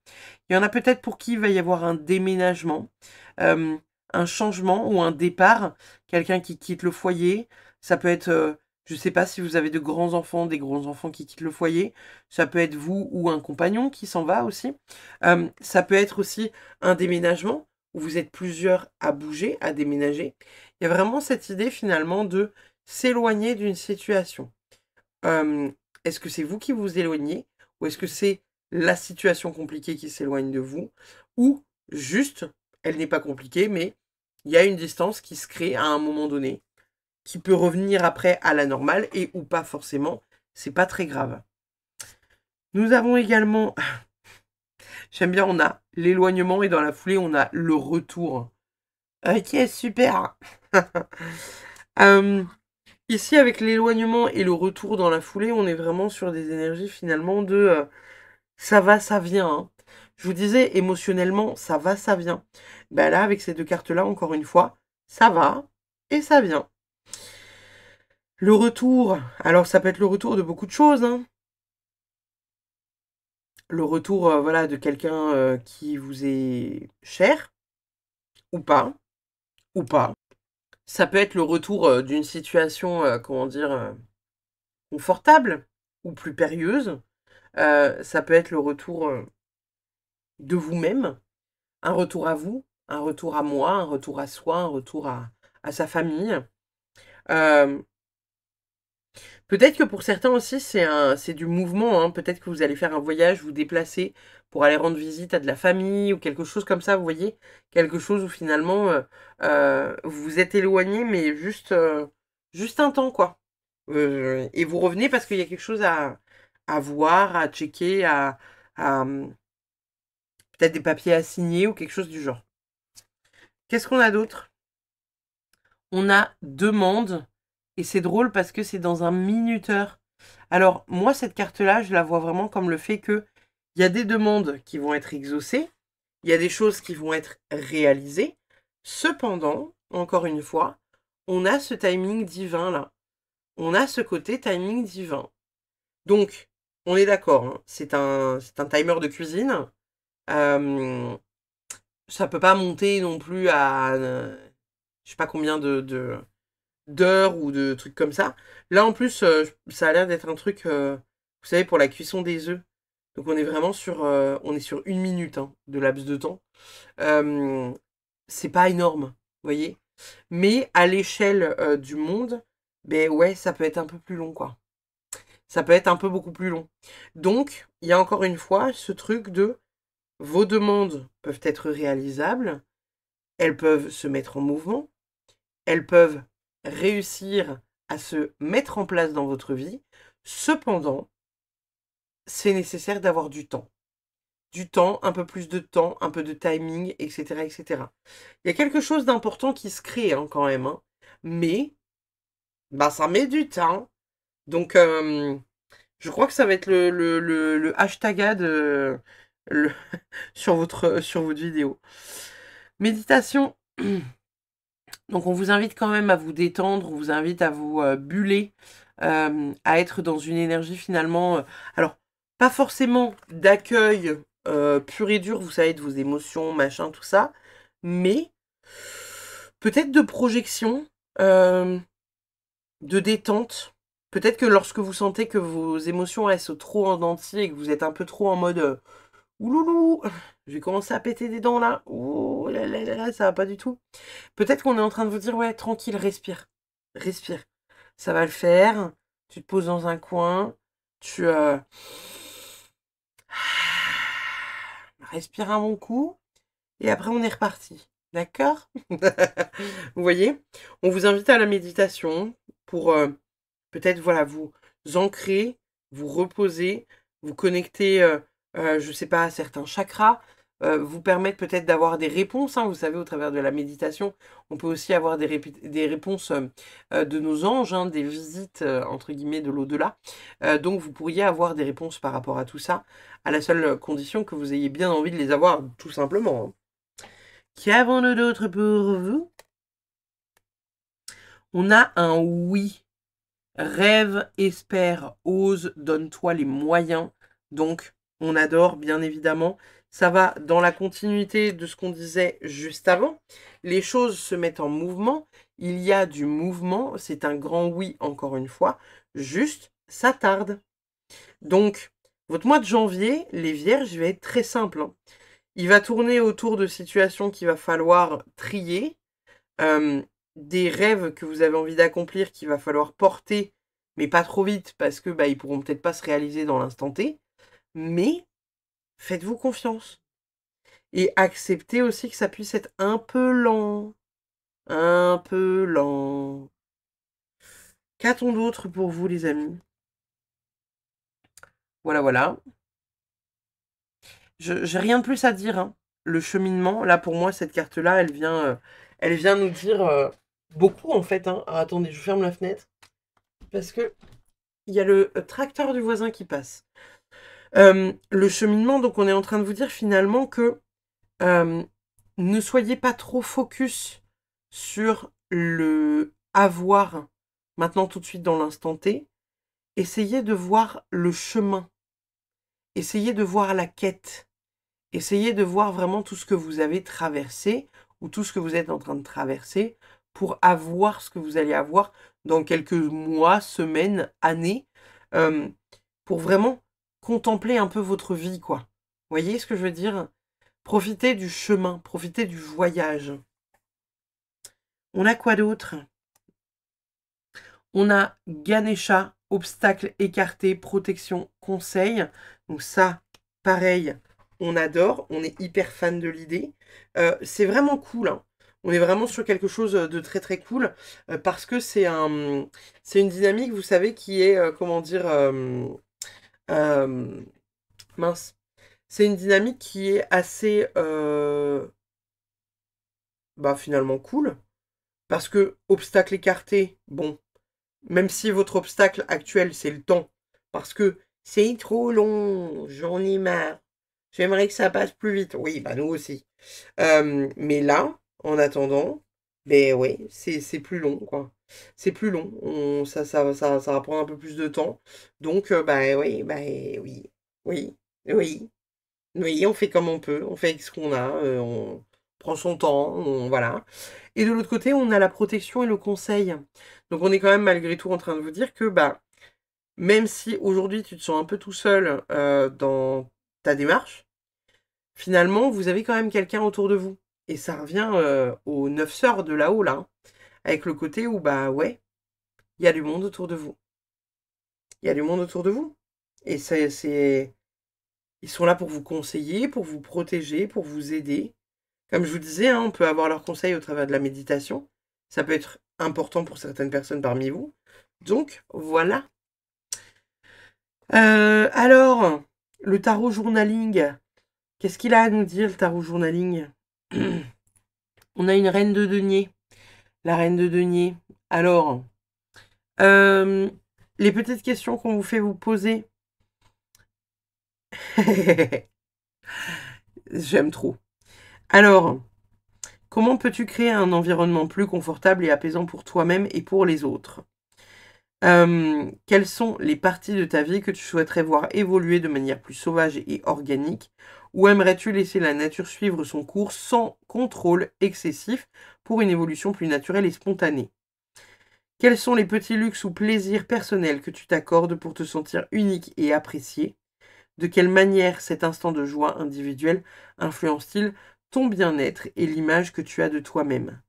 Il y en a peut-être pour qui il va y avoir un déménagement, un changement ou un départ, quelqu'un qui quitte le foyer. Ça peut être, je ne sais pas si vous avez de grands-enfants, des grands-enfants qui quittent le foyer. Ça peut être vous ou un compagnon qui s'en va aussi. Ça peut être aussi un déménagement où vous êtes plusieurs à bouger, à déménager. Il y a vraiment cette idée finalement de s'éloigner d'une situation. Est-ce que c'est vous qui vous éloignez ou est-ce que c'est la situation compliquée qui s'éloigne de vous ou juste, elle n'est pas compliquée, mais il y a une distance qui se crée à un moment donné, qui peut revenir après à la normale et ou pas forcément, c'est pas très grave. Nous avons également, j'aime bien, on a l'éloignement et dans la foulée, on a le retour. Ok, super. Ici, avec l'éloignement et le retour dans la foulée, on est vraiment sur des énergies finalement de ça va, ça vient. Hein. Je vous disais, émotionnellement, ça va, ça vient. Ben là, avec ces deux cartes-là, encore une fois, ça va et ça vient. Le retour, alors ça peut être le retour de beaucoup de choses. Hein. Le retour voilà, de quelqu'un qui vous est cher, ou pas, ou pas. Ça peut être le retour d'une situation, comment dire, confortable ou plus périlleuse. Ça peut être le retour de vous-même, un retour à vous, un retour à moi, un retour à soi, un retour à sa famille. Euh, Peut-être que pour certains aussi, c'est du mouvement, hein. Peut-être que vous allez faire un voyage, vous déplacer pour aller rendre visite à de la famille ou quelque chose comme ça, vous voyez? Quelque chose où finalement, vous vous êtes éloigné, mais juste un temps, quoi. Et vous revenez parce qu'il y a quelque chose à voir, à checker, peut-être des papiers à signer ou quelque chose du genre. Qu'est-ce qu'on a d'autre? On a demande, et c'est drôle parce que c'est dans un minuteur. Alors, moi, cette carte-là, je la vois vraiment comme le fait que il y a des demandes qui vont être exaucées, il y a des choses qui vont être réalisées. Cependant, encore une fois, on a ce timing divin là. On a ce côté timing divin. Donc, on est d'accord, hein, c'est un timer de cuisine. Euh, Ça peut pas monter non plus à je sais pas combien d'heures ou de trucs comme ça. Là, en plus, ça a l'air d'être un truc, vous savez, pour la cuisson des œufs. Donc on est sur 1 minute, hein, de laps de temps. Euh, c'est pas énorme, vous voyez. Mais à l'échelle du monde, ben ouais, ça peut être un peu plus long, quoi. Ça peut être un peu beaucoup plus long. Donc, il y a encore une fois ce truc de vos demandes peuvent être réalisables, elles peuvent se mettre en mouvement, elles peuvent réussir à se mettre en place dans votre vie. Cependant, c'est nécessaire d'avoir du temps. Du temps, un peu plus de temps, un peu de timing, etc. etc. Il y a quelque chose d'important qui se crée, hein, quand même. Hein. Mais bah, ça met du temps. Donc, je crois que ça va être le hashtag ad le- sur votre vidéo. Méditation. Donc on vous invite quand même à vous détendre, on vous invite à vous buller, à être dans une énergie finalement, alors pas forcément d'accueil pur et dur, vous savez, de vos émotions, machin, tout ça, mais peut-être de projection, euh, de détente. Peut-être que lorsque vous sentez que vos émotions elles sont trop en dentier et que vous êtes un peu trop en mode ouloulou, je vais commencer à péter des dents là, ouh là, ça va pas du tout. Peut-être qu'on est en train de vous dire, ouais, tranquille, respire. Respire. Ça va le faire. Tu te poses dans un coin. Tu respires un bon coup. Et après, on est reparti. D'accord? Vous voyez? On vous invite à la méditation pour peut-être, voilà, vous ancrer, vous reposer, vous connecter, je sais pas, à certains chakras, vous permettre peut-être d'avoir des réponses, hein, vous savez, au travers de la méditation, on peut aussi avoir des réponses de nos anges, hein, des visites, entre guillemets, de l'au-delà. Donc, vous pourriez avoir des réponses par rapport à tout ça, à la seule condition que vous ayez bien envie de les avoir, tout simplement. Hein. Qu'avons-nous d'autre pour vous? On a un oui. Rêve, espère, ose, donne-toi les moyens. Donc, on adore, bien évidemment. Ça va dans la continuité de ce qu'on disait juste avant. Les choses se mettent en mouvement. Il y a du mouvement. C'est un grand oui, encore une fois. Juste, ça tarde. Donc, votre mois de janvier, les vierges, va être très simple. Hein. Il va tourner autour de situations qu'il va falloir trier. euh, des rêves que vous avez envie d'accomplir qu'il va falloir porter, mais pas trop vite parce que bah, ils pourront peut-être pas se réaliser dans l'instant T. Mais faites-vous confiance et acceptez aussi que ça puisse être un peu lent, un peu lent. Qu'a-t-on d'autre pour vous, les amis? Voilà, voilà. J'ai rien de plus à dire. Hein. Le cheminement, là pour moi, cette carte-là, elle vient nous dire beaucoup en fait. Hein. Ah, attendez, je ferme la fenêtre parce que il y a le tracteur du voisin qui passe. Le cheminement, donc on est en train de vous dire finalement que euh, ne soyez pas trop focus sur le avoir maintenant tout de suite dans l'instant T. Essayez de voir le chemin. Essayez de voir la quête. Essayez de voir vraiment tout ce que vous avez traversé ou tout ce que vous êtes en train de traverser pour avoir ce que vous allez avoir dans quelques mois, semaines, années, pour vraiment contempler un peu votre vie, quoi. Vous voyez ce que je veux dire? Profitez du chemin, profitez du voyage. On a quoi d'autre? On a Ganesha, obstacle écarté, protection, conseil. Donc ça, pareil, on adore, on est hyper fan de l'idée. C'est vraiment cool, hein. On est vraiment sur quelque chose de très très cool parce que c'est une dynamique, vous savez, qui est, comment dire, mince. C'est une dynamique qui est assez, finalement cool. Parce que obstacle écarté, bon, même si votre obstacle actuel, c'est le temps, parce que c'est trop long, j'en ai marre, j'aimerais que ça passe plus vite. Oui, bah nous aussi. Mais là, en attendant, ben oui, c'est plus long, quoi. C'est plus long, ça va prendre un peu plus de temps. Donc, oui, oui, oui, oui, on fait comme on peut, on fait avec ce qu'on a, on prend son temps, voilà. Et de l'autre côté, on a la protection et le conseil. Donc on est quand même malgré tout en train de vous dire que même si aujourd'hui tu te sens un peu tout seul dans ta démarche, finalement vous avez quand même quelqu'un autour de vous. Et ça revient aux 9 sœurs de là-haut là, hein, avec le côté où ouais, il y a du monde autour de vous. Il y a du monde autour de vous. Et ils sont là pour vous conseiller, pour vous protéger, pour vous aider. Comme je vous disais, hein, on peut avoir leurs conseils au travers de la méditation. Ça peut être important pour certaines personnes parmi vous. Donc, voilà. Alors, le tarot journaling. Qu'est-ce qu'il a à nous dire, le tarot journaling? On a une reine de denier. La reine de denier. Alors, les petites questions qu'on vous fait vous poser. J'aime trop. Alors, comment peux-tu créer un environnement plus confortable et apaisant pour toi-même et pour les autres? Quelles sont les parties de ta vie que tu souhaiterais voir évoluer de manière plus sauvage et organique? Ou aimerais-tu laisser la nature suivre son cours sans contrôle excessif pour une évolution plus naturelle et spontanée? Quels sont les petits luxes ou plaisirs personnels que tu t'accordes pour te sentir unique et apprécié? De quelle manière cet instant de joie individuelle influence-t-il ton bien-être et l'image que tu as de toi-même?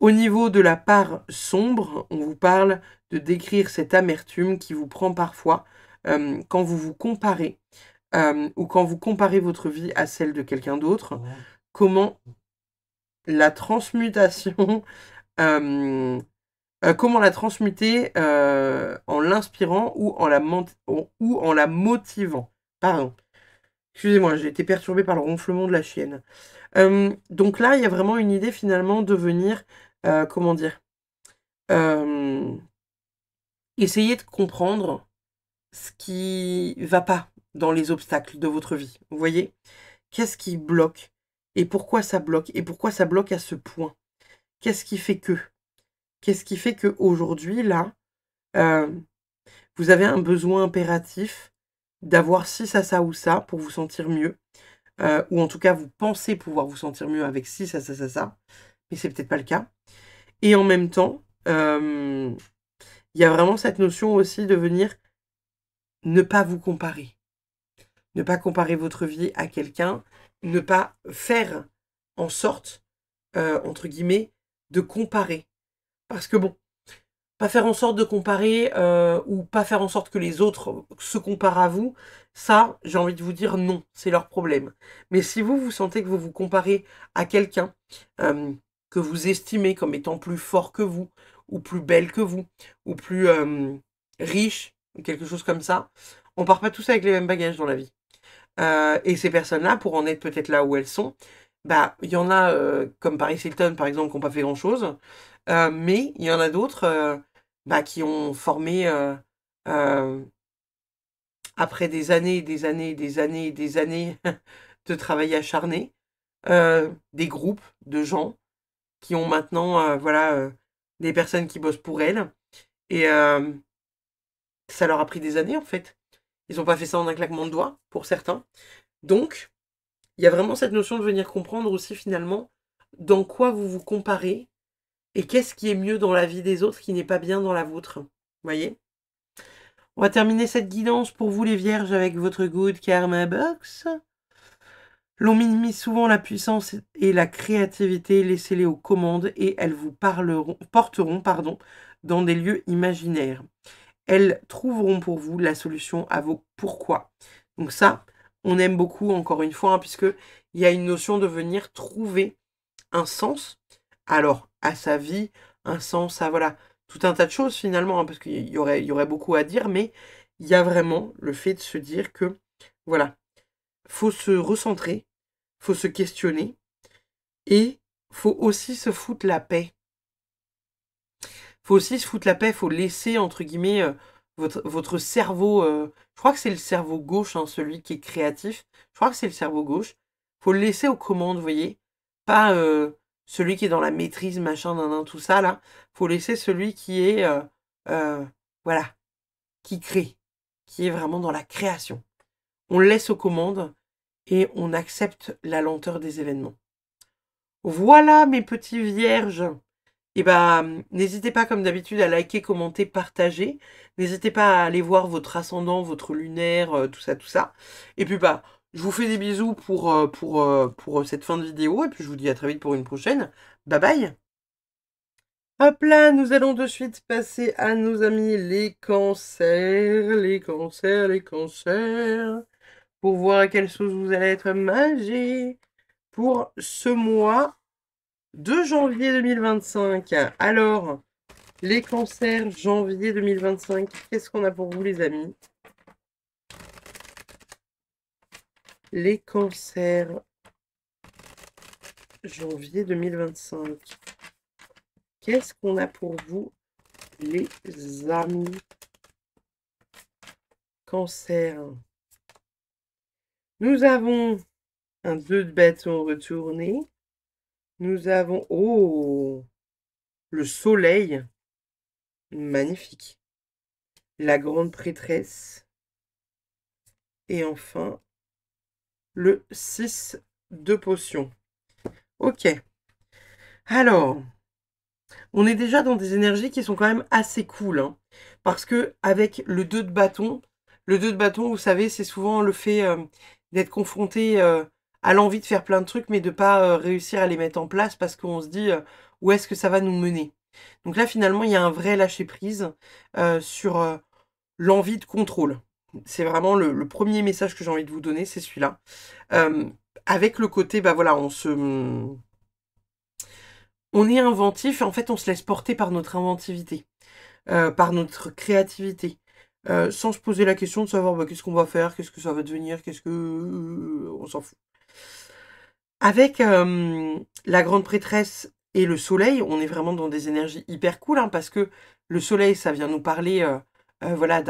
Au niveau de la part sombre, on vous parle de décrire cette amertume qui vous prend parfois quand vous vous comparez ou quand vous comparez votre vie à celle de quelqu'un d'autre. Comment la transmutation, comment la transmuter en l'inspirant ou en la motivant. Pardon. Excusez-moi, j'ai été perturbée par le ronflement de la chienne. Donc là, il y a vraiment une idée finalement de venir, comment dire, essayer de comprendre ce qui va pas dans les obstacles de votre vie. Vous voyez? Qu'est-ce qui bloque? Et pourquoi ça bloque? Et pourquoi ça bloque à ce point? Qu'est-ce qui fait que? Qu'est-ce qui fait qu'aujourd'hui, là, euh, vous avez un besoin impératif d'avoir ci, ça ou ça pour vous sentir mieux? Ou en tout cas, vous pensez pouvoir vous sentir mieux avec ci, ça. Mais c'est peut-être pas le cas. Et en même temps, il y a vraiment cette notion aussi de venir ne pas vous comparer. Ne pas comparer votre vie à quelqu'un. Ne pas faire en sorte, entre guillemets, de comparer. Parce que bon, pas faire en sorte de comparer ou pas faire en sorte que les autres se comparent à vous, ça, j'ai envie de vous dire non, c'est leur problème. Mais si vous, vous sentez que vous vous comparez à quelqu'un que vous estimez comme étant plus fort que vous, ou plus belle que vous, ou plus riche, ou quelque chose comme ça, on part pas tous avec les mêmes bagages dans la vie. Et ces personnes-là, pour en être peut-être là où elles sont, il y en a, comme Paris Hilton, par exemple, qui n'ont pas fait grand-chose, mais il y en a d'autres qui ont formé, euh, après des années, des années, des années, des années de travail acharné, des groupes de gens qui ont maintenant, des personnes qui bossent pour elles, et ça leur a pris des années, en fait. Ils n'ont pas fait ça en un claquement de doigts, pour certains. Donc, il y a vraiment cette notion de venir comprendre aussi finalement dans quoi vous vous comparez et qu'est-ce qui est mieux dans la vie des autres qui n'est pas bien dans la vôtre. Vous voyez? On va terminer cette guidance pour vous les vierges avec votre Good Karma Box. L'on minimise souvent la puissance et la créativité, laissez-les aux commandes et elles vous porteront dans des lieux imaginaires. Elles trouveront pour vous la solution à vos pourquoi. Donc ça, on aime beaucoup, encore une fois, puisque il y a une notion de venir trouver un sens, alors à sa vie, un sens à voilà, tout un tas de choses finalement, parce qu'il y aurait beaucoup à dire, mais il y a vraiment le fait de se dire que voilà, faut se recentrer, faut se questionner et faut aussi se foutre la paix. Faut aussi se foutre la paix, faut laisser entre guillemets votre cerveau. Je crois que c'est le cerveau gauche, hein, celui qui est créatif. Je crois que c'est le cerveau gauche. Faut le laisser aux commandes, vous voyez. Pas celui qui est dans la maîtrise, machin, nan, tout ça là. Faut laisser celui qui est voilà, qui crée, qui est vraiment dans la création. On le laisse aux commandes et on accepte la lenteur des événements. Voilà mes petits vierges. Et ben, n'hésitez pas comme d'habitude à liker, commenter, partager. N'hésitez pas à aller voir votre ascendant, votre lunaire, tout ça, tout ça. Et puis bah, je vous fais des bisous pour cette fin de vidéo. Et puis je vous dis à très vite pour une prochaine. Bye bye. Hop là, nous allons de suite passer à nos amis les cancers, les cancers, les cancers. Pour voir à quelle sauce vous allez être mangé pour ce mois de janvier 2025. Alors, les cancers, janvier 2025, qu'est-ce qu'on a pour vous les amis? Les cancers, janvier 2025. Qu'est-ce qu'on a pour vous les amis? Cancer. Nous avons un 2 de bâton retourné. Nous avons, oh, le soleil. Magnifique. La grande prêtresse. Et enfin, le 6 de potions. Ok. Alors, on est déjà dans des énergies qui sont quand même assez cool. Hein, parce que avec le 2 de bâton, vous savez, c'est souvent le fait d'être confronté à l'envie de faire plein de trucs, mais de pas réussir à les mettre en place parce qu'on se dit où est-ce que ça va nous mener. Donc là, finalement, il y a un vrai lâcher-prise sur l'envie de contrôle. C'est vraiment le premier message que j'ai envie de vous donner, c'est celui-là. Avec le côté, bah voilà, on est inventif et en fait on se laisse porter par notre inventivité, par notre créativité, sans se poser la question de savoir bah, qu'est-ce qu'on va faire, qu'est-ce que ça va devenir, qu'est-ce que... on s'en fout. Avec la grande prêtresse et le soleil, on est vraiment dans des énergies hyper cool, hein, parce que le soleil, ça vient nous parler voilà,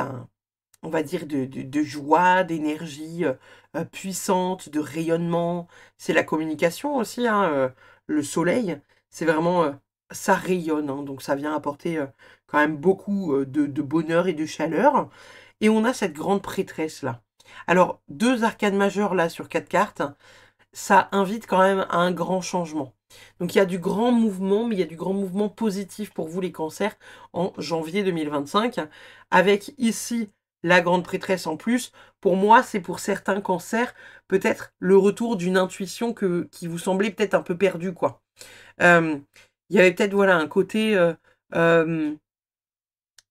on va dire, de joie, d'énergie puissante, de rayonnement. C'est la communication aussi, hein, le soleil. C'est vraiment, ça rayonne, hein, donc ça vient apporter quand même beaucoup de bonheur et de chaleur. Et on a cette grande prêtresse là. Alors, 2 arcanes majeures là sur 4 cartes, ça invite quand même à un grand changement. Donc il y a du grand mouvement, mais il y a du grand mouvement positif pour vous les cancers en janvier 2025. Avec ici la grande prêtresse en plus. Pour moi, c'est pour certains cancers peut-être le retour d'une intuition qui vous semblait peut-être un peu perdue, quoi. Il y avait peut-être voilà un côté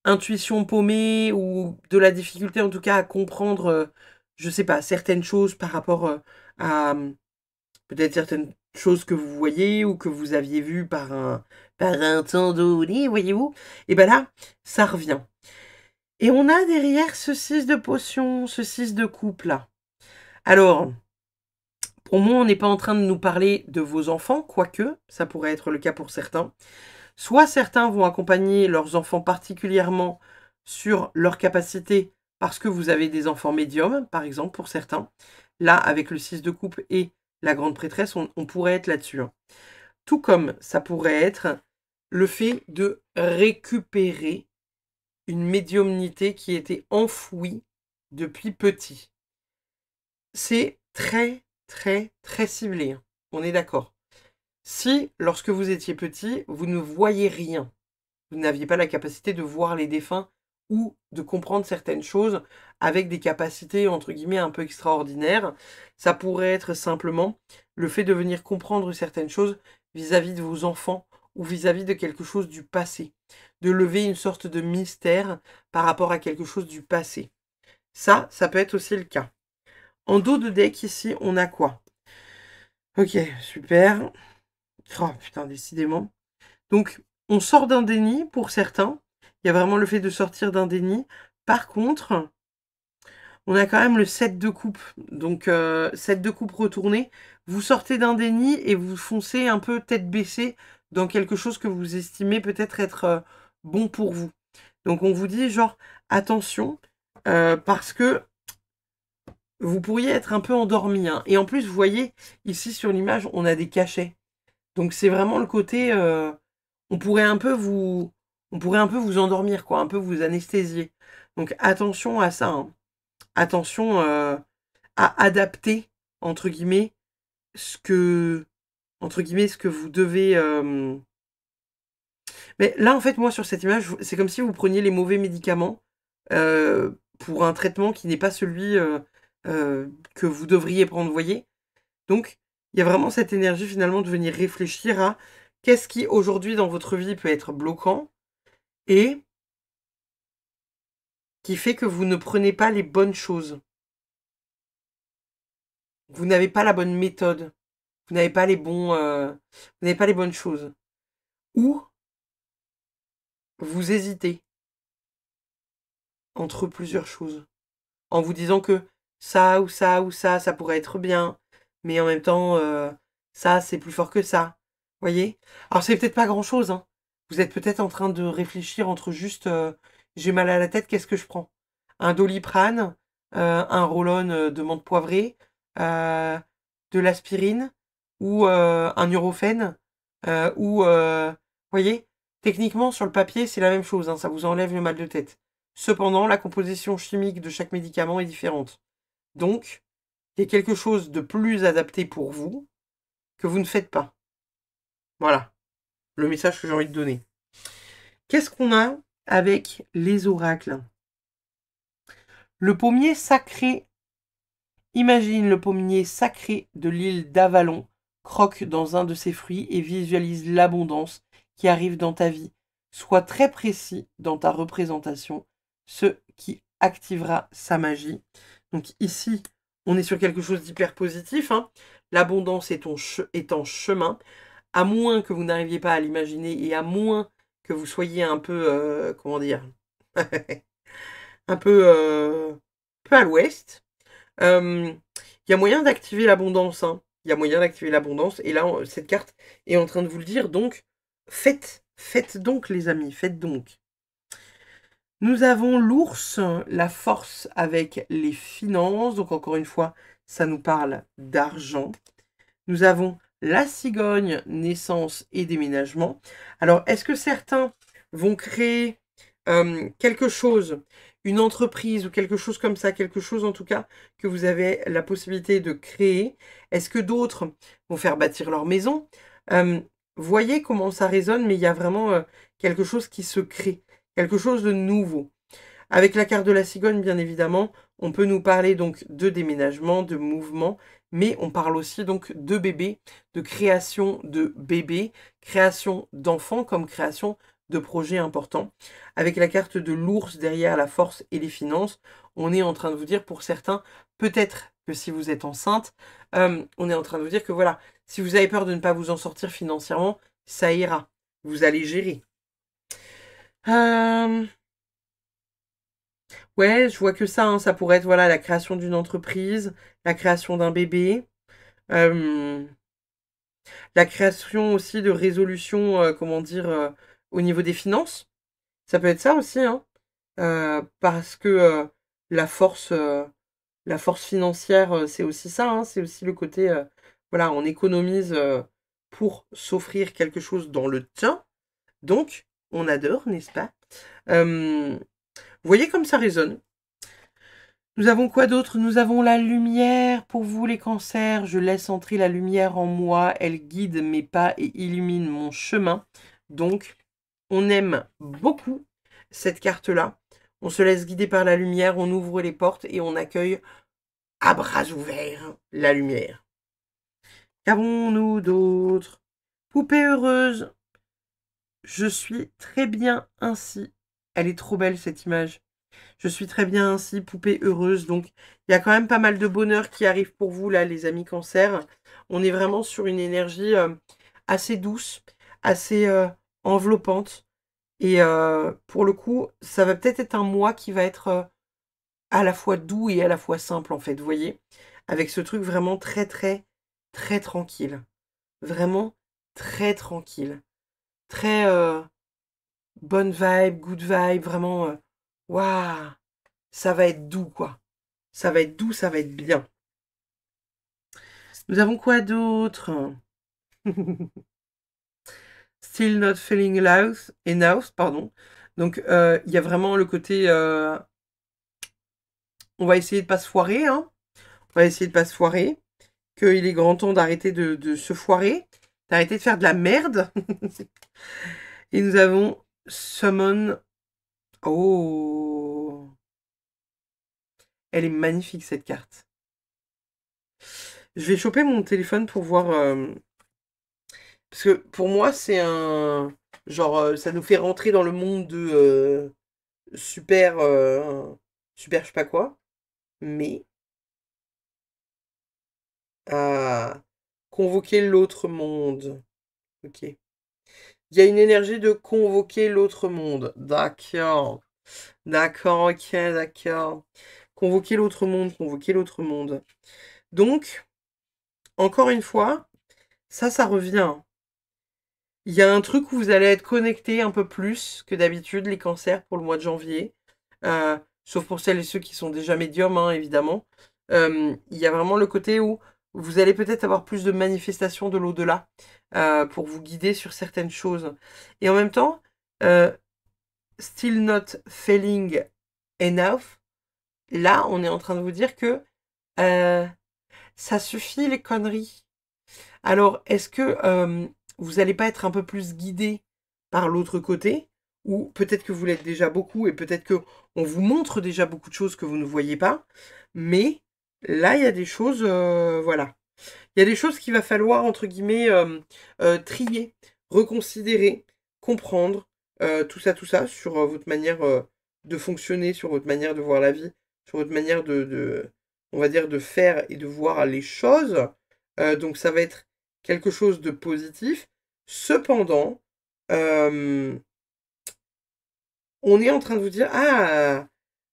intuition paumée ou de la difficulté en tout cas à comprendre, je sais pas, certaines choses par rapport à peut-être certaines choses que vous voyez ou que vous aviez vues par un temps donné, voyez-vous. Et ben là, ça revient. Et on a derrière ce 6 de potions, ce 6 de coupe là. Alors, pour moi, on n'est pas en train de nous parler de vos enfants, quoique, ça pourrait être le cas pour certains. Soit certains vont accompagner leurs enfants particulièrement sur leur capacité parce que vous avez des enfants médiums, par exemple, pour certains. Là, avec le 6 de coupe et la grande prêtresse, on pourrait être là-dessus. Hein. Tout comme ça pourrait être le fait de récupérer une médiumnité qui était enfouie depuis petit. C'est très, très, très ciblé. Hein. On est d'accord. Si, lorsque vous étiez petit, vous ne voyez rien, vous n'aviez pas la capacité de voir les défunts ou de comprendre certaines choses avec des capacités, entre guillemets, un peu extraordinaires. Ça pourrait être simplement le fait de venir comprendre certaines choses vis-à-vis de vos enfants ou vis-à-vis de quelque chose du passé. De lever une sorte de mystère par rapport à quelque chose du passé. Ça peut être aussi le cas. En dos de deck, ici, on a quoi? Ok, super. Oh putain, décidément. Donc, on sort d'un déni pour certains. Il y a vraiment le fait de sortir d'un déni. Par contre, on a quand même le 7 de coupe. Donc, 7 de coupe retourné. Vous sortez d'un déni et vous foncez un peu tête baissée dans quelque chose que vous estimez peut-être être bon pour vous. Donc, on vous dit genre, attention, parce que vous pourriez être un peu endormi. Hein. Et en plus, vous voyez, ici sur l'image, on a des cachets. Donc, c'est vraiment le côté... on pourrait un peu vous endormir, quoi, un peu vous anesthésier. Donc attention à ça. Hein. Attention à adapter, entre guillemets, ce que vous devez. Mais là, en fait, moi, sur cette image, c'est comme si vous preniez les mauvais médicaments pour un traitement qui n'est pas celui que vous devriez prendre, vous voyez. Donc, il y a vraiment cette énergie, finalement, de venir réfléchir à qu'est-ce qui, aujourd'hui, dans votre vie, peut être bloquant et qui fait que vous ne prenez pas les bonnes choses. Vous n'avez pas la bonne méthode. Vous n'avez pas les bons, vous n'avez pas les bonnes choses. Ou vous hésitez entre plusieurs choses. En vous disant que ça ou ça ou ça pourrait être bien. Mais en même temps, ça, c'est plus fort que ça. Voyez? Alors, c'est peut-être pas grand-chose. Hein. Vous êtes peut-être en train de réfléchir entre juste j'ai mal à la tête, qu'est-ce que je prends? Un Doliprane, un Rollon de menthe poivrée, de l'aspirine ou un Nurofen ou voyez, techniquement sur le papier c'est la même chose, hein, ça vous enlève le mal de tête. Cependant, la composition chimique de chaque médicament est différente. Donc, il y a quelque chose de plus adapté pour vous que vous ne faites pas. Voilà, le message que j'ai envie de donner. Qu'est-ce qu'on a avec les oracles? Le pommier sacré. Imagine le pommier sacré de l'île d'Avalon, croque dans un de ses fruits et visualise l'abondance qui arrive dans ta vie. Sois très précis dans ta représentation, ce qui activera sa magie. Donc ici, on est sur quelque chose d'hyper positif. Hein. L'abondance est en chemin, à moins que vous n'arriviez pas à l'imaginer et à moins que vous soyez un peu, comment dire, un peu à l'ouest. Il y a moyen d'activer l'abondance. Hein. Il y a moyen d'activer l'abondance. Et là, cette carte est en train de vous le dire. Donc, faites donc, les amis. Faites donc. Nous avons l'ours, la force avec les finances. Donc, encore une fois, ça nous parle d'argent. Nous avons la cigogne, naissance et déménagement. Alors, est-ce que certains vont créer quelque chose, une entreprise ou quelque chose comme ça, quelque chose en tout cas que vous avez la possibilité de créer? Est-ce que d'autres vont faire bâtir leur maison? Voyez comment ça résonne, mais il y a vraiment quelque chose qui se crée, quelque chose de nouveau. Avec la carte de la cigogne, bien évidemment, on peut nous parler donc de déménagement, de mouvement, mais on parle aussi donc de bébés, de création de bébés, création d'enfants comme création de projets importants. Avec la carte de l'ours derrière la force et les finances, on est en train de vous dire pour certains, peut-être que si vous êtes enceinte, on est en train de vous dire que voilà, si vous avez peur de ne pas vous en sortir financièrement, ça ira, vous allez gérer. Ouais, je vois que ça, hein, ça pourrait être voilà, la création d'une entreprise, la création d'un bébé, euh, la création aussi de résolutions, comment dire, au niveau des finances. Ça peut être ça aussi, hein, parce que la force financière, c'est aussi ça, hein, c'est aussi le côté, voilà, on économise pour s'offrir quelque chose dans le temps. Donc, on adore, n'est-ce pas? Vous voyez comme ça résonne. Nous avons quoi d'autre? Nous avons la lumière. Pour vous, les cancers, je laisse entrer la lumière en moi. Elle guide mes pas et illumine mon chemin. Donc, on aime beaucoup cette carte-là. On se laisse guider par la lumière, on ouvre les portes et on accueille à bras ouverts la lumière. Qu'avons-nous d'autre? Poupée heureuse. Je suis très bien ainsi. Elle est trop belle cette image. Je suis très bien ainsi, poupée heureuse. Donc, il y a quand même pas mal de bonheur qui arrive pour vous, là, les amis Cancer. On est vraiment sur une énergie assez douce, assez enveloppante. Et pour le coup, ça va peut-être être un mois qui va être à la fois doux et à la fois simple, en fait, vous voyez? Avec ce truc vraiment très, très, très tranquille. Vraiment très tranquille. Très bonne vibe, good vibe, vraiment, waouh, ça va être doux, quoi. Ça va être doux, ça va être bien. Nous avons quoi d'autre? Still not feeling enough, pardon. Donc, il y a vraiment le côté... on va essayer de pas se foirer, hein. On va essayer de pas se foirer. Qu'il est grand temps d'arrêter de se foirer. D'arrêter de faire de la merde. Et nous avons Summon. Oh, elle est magnifique, cette carte. Je vais choper mon téléphone pour voir... parce que pour moi, c'est un... Genre, ça nous fait rentrer dans le monde de super... super je sais pas quoi. Mais... à convoquer l'autre monde. Ok. Il y a une énergie de convoquer l'autre monde. D'accord. D'accord, ok, d'accord. Convoquer l'autre monde, convoquer l'autre monde. Donc, encore une fois, ça revient. Il y a un truc où vous allez être connectés un peu plus que d'habitude, les cancers, pour le mois de janvier. Sauf pour celles et ceux qui sont déjà médiums, hein, évidemment. Il y a vraiment le côté où vous allez peut-être avoir plus de manifestations de l'au-delà pour vous guider sur certaines choses. Et en même temps, still not feeling enough. Là, on est en train de vous dire que ça suffit les conneries. Alors, est-ce que vous n'allez pas être un peu plus guidé par l'autre côté? Ou peut-être que vous l'êtes déjà beaucoup et peut-être que on vous montre déjà beaucoup de choses que vous ne voyez pas. Mais là, il y a des choses, voilà. Il y a des choses qu'il va falloir, entre guillemets, trier, reconsidérer, comprendre, tout ça, sur votre manière de fonctionner, sur votre manière de voir la vie, sur votre manière on va dire, de faire et de voir les choses. Donc ça va être quelque chose de positif. Cependant, on est en train de vous dire, ah,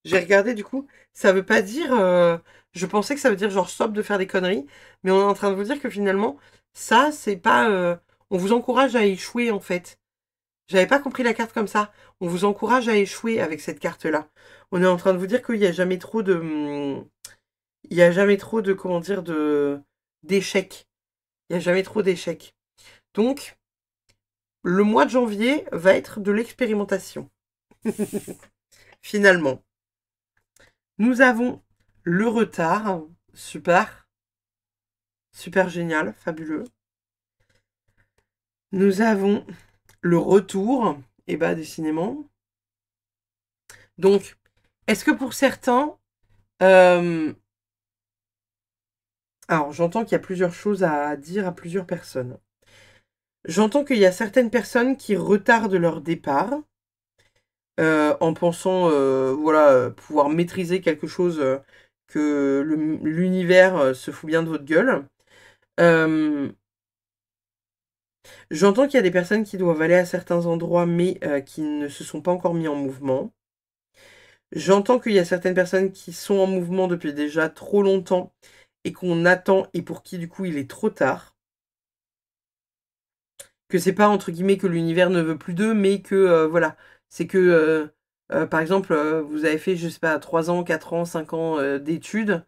j'ai regardé du coup, ça veut pas dire, je pensais que ça veut dire genre stop de faire des conneries, mais on est en train de vous dire que finalement, ça, c'est pas, on vous encourage à échouer en fait. J'avais pas compris la carte comme ça. On vous encourage à échouer avec cette carte-là. On est en train de vous dire qu'il y a jamais trop de, il y a jamais trop de, comment dire, d'échecs. Il y a jamais trop d'échecs. Donc, le mois de janvier va être de l'expérimentation. Finalement. Nous avons le retard. Super. Super génial. Fabuleux. Nous avons le retour. Et bah, décidément. Donc, est-ce que pour certains... alors, j'entends qu'il y a plusieurs choses à dire à plusieurs personnes. J'entends qu'il y a certaines personnes qui retardent leur départ. En pensant voilà, pouvoir maîtriser quelque chose que l'univers se fout bien de votre gueule. J'entends qu'il y a des personnes qui doivent aller à certains endroits mais qui ne se sont pas encore mis en mouvement. J'entends qu'il y a certaines personnes qui sont en mouvement depuis déjà trop longtemps et qu'on attend et pour qui du coup il est trop tard. Que c'est pas entre guillemets que l'univers ne veut plus d'eux, mais que voilà, c'est que par exemple vous avez fait je sais pas 3 ans, 4 ans, 5 ans d'études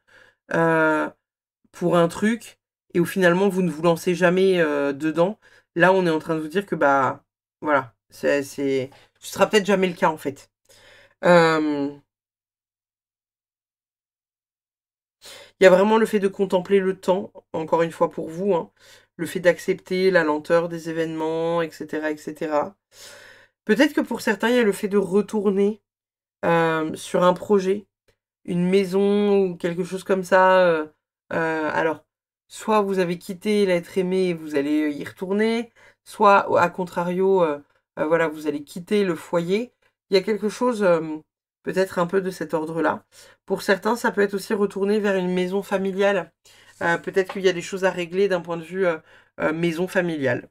pour un truc et où finalement vous ne vous lancez jamais dedans. Là on est en train de vous dire que bah voilà, ce sera peut-être jamais le cas en fait. Il y a vraiment le fait de contempler le temps, encore une fois pour vous, hein, le fait d'accepter la lenteur des événements, etc., etc. Peut-être que pour certains, il y a le fait de retourner sur un projet, une maison ou quelque chose comme ça. Alors, soit vous avez quitté l'être aimé et vous allez y retourner, soit à contrario, voilà, vous allez quitter le foyer. Il y a quelque chose, peut-être un peu de cet ordre-là. Pour certains, ça peut être aussi retourner vers une maison familiale. Peut-être qu'il y a des choses à régler d'un point de vue maison familiale.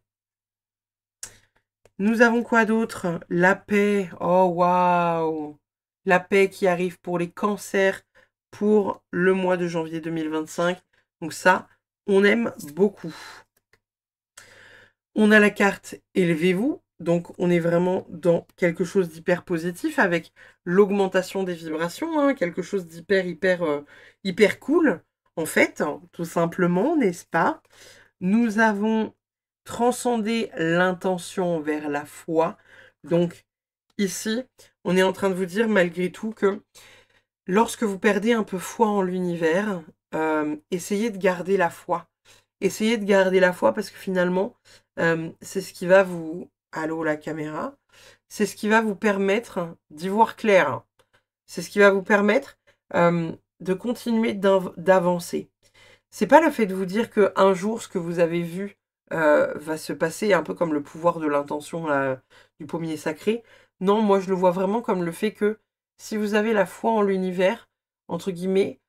Nous avons quoi d'autre? La paix. Oh waouh! La paix qui arrive pour les cancers pour le mois de janvier 2025. Donc ça, on aime beaucoup. On a la carte Élevez-vous. Donc on est vraiment dans quelque chose d'hyper positif avec l'augmentation des vibrations, hein, quelque chose d'hyper, hyper cool, en fait, hein, tout simplement, n'est-ce pas? Nous avons transcendé l'intention vers la foi. Donc ici, on est en train de vous dire malgré tout que lorsque vous perdez un peu foi en l'univers, essayez de garder la foi. Essayez de garder la foi parce que finalement, c'est ce qui va vous... Allô, la caméra. C'est ce qui va vous permettre d'y voir clair. C'est ce qui va vous permettre de continuer d'avancer. C'est pas le fait de vous dire que un jour, ce que vous avez vu va se passer, un peu comme le pouvoir de l'intention du pommier sacré. Non, moi, je le vois vraiment comme le fait que si vous avez la foi en l'univers, entre guillemets,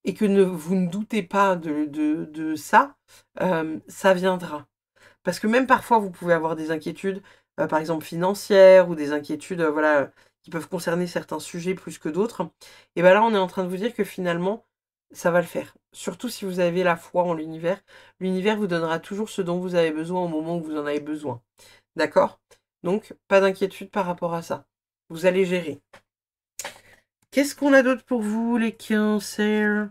et que vous ne doutez pas de ça, ça viendra. Parce que même parfois, vous pouvez avoir des inquiétudes, par exemple financières, ou des inquiétudes voilà, qui peuvent concerner certains sujets plus que d'autres. Et bien là, on est en train de vous dire que finalement, ça va le faire. Surtout si vous avez la foi en l'univers. L'univers vous donnera toujours ce dont vous avez besoin au moment où vous en avez besoin. D'accord? Donc, pas d'inquiétude par rapport à ça. Vous allez gérer. Qu'est-ce qu'on a d'autre pour vous, les cancers?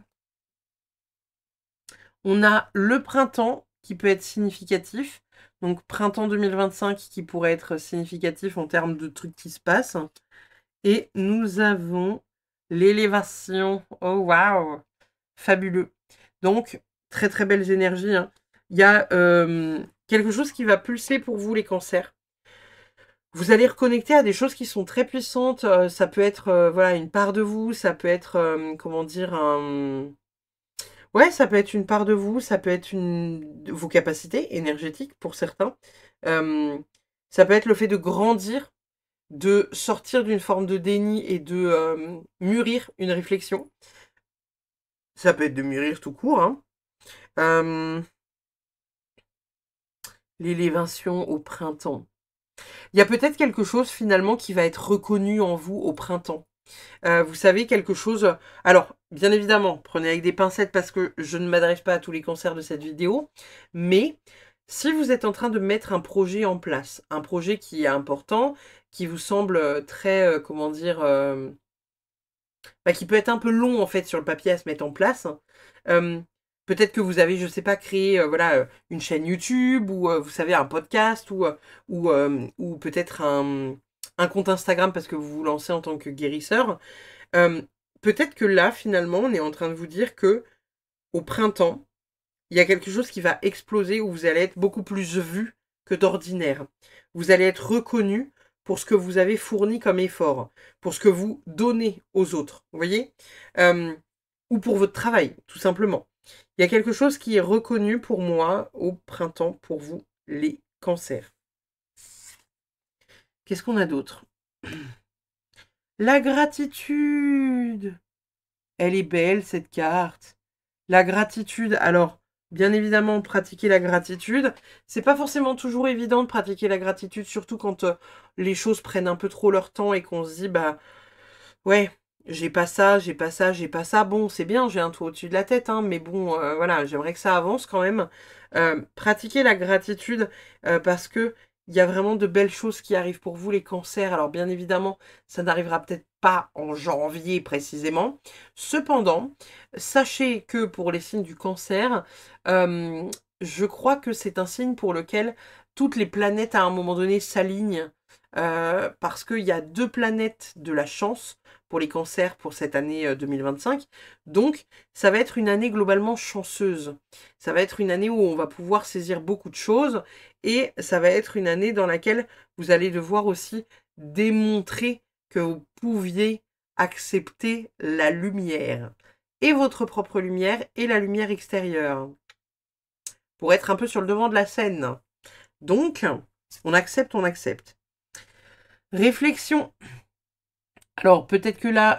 On a le printemps qui peut être significatif. Donc, printemps 2025 qui pourrait être significatif en termes de trucs qui se passent. Et nous avons l'élévation. Oh, waouh! Fabuleux. Donc, très très belles énergies. Hein. Il y a quelque chose qui va pulser pour vous, les cancers. Vous allez reconnecter à des choses qui sont très puissantes. Ça peut être voilà, une part de vous, ça peut être, comment dire, ouais, ça peut être une part de vous, ça peut être vos capacités énergétiques pour certains. Ça peut être le fait de grandir, de sortir d'une forme de déni et de mûrir une réflexion. Ça peut être de mûrir tout court. Hein. L'élévation au printemps. Il y a peut-être quelque chose finalement qui va être reconnu en vous au printemps. Vous savez, quelque chose... Alors, bien évidemment, prenez avec des pincettes parce que je ne m'adresse pas à tous les cancers de cette vidéo, mais si vous êtes en train de mettre un projet en place, un projet qui est important, qui vous semble très, comment dire, qui peut être un peu long en fait sur le papier à se mettre en place, peut-être que vous avez, je sais pas, créé voilà, une chaîne YouTube ou vous savez un podcast ou peut-être un compte Instagram parce que vous vous lancez en tant que guérisseur. Peut-être que là, finalement, on est en train de vous dire que au printemps, il y a quelque chose qui va exploser où vous allez être beaucoup plus vu que d'ordinaire. Vous allez être reconnu pour ce que vous avez fourni comme effort, pour ce que vous donnez aux autres, vous voyez ou pour votre travail, tout simplement. Il y a quelque chose qui est reconnu pour moi au printemps, pour vous, les cancers. Qu'est-ce qu'on a d'autre? La gratitude. Elle est belle, cette carte. La gratitude. Alors, bien évidemment, pratiquer la gratitude. C'est pas forcément toujours évident de pratiquer la gratitude, surtout quand les choses prennent un peu trop leur temps et qu'on se dit, bah, ouais, j'ai pas ça, j'ai pas ça, j'ai pas ça. Bon, c'est bien, j'ai un toit au-dessus de la tête, hein, mais bon, voilà, j'aimerais que ça avance quand même. Pratiquez la gratitude parce que il y a vraiment de belles choses qui arrivent pour vous, les cancers. Alors, bien évidemment, ça n'arrivera peut-être pas en janvier précisément. Cependant, sachez que pour les signes du cancer, je crois que c'est un signe pour lequel toutes les planètes à un moment donné s'alignent. Parce qu'il y a 2 planètes de la chance pour les cancers pour cette année 2025. Donc, ça va être une année globalement chanceuse. Ça va être une année où on va pouvoir saisir beaucoup de choses et ça va être une année dans laquelle vous allez devoir aussi démontrer que vous pouviez accepter la lumière. Et votre propre lumière et la lumière extérieure. Pour être un peu sur le devant de la scène. Donc, on accepte, on accepte. Réflexion. Alors, peut-être que là...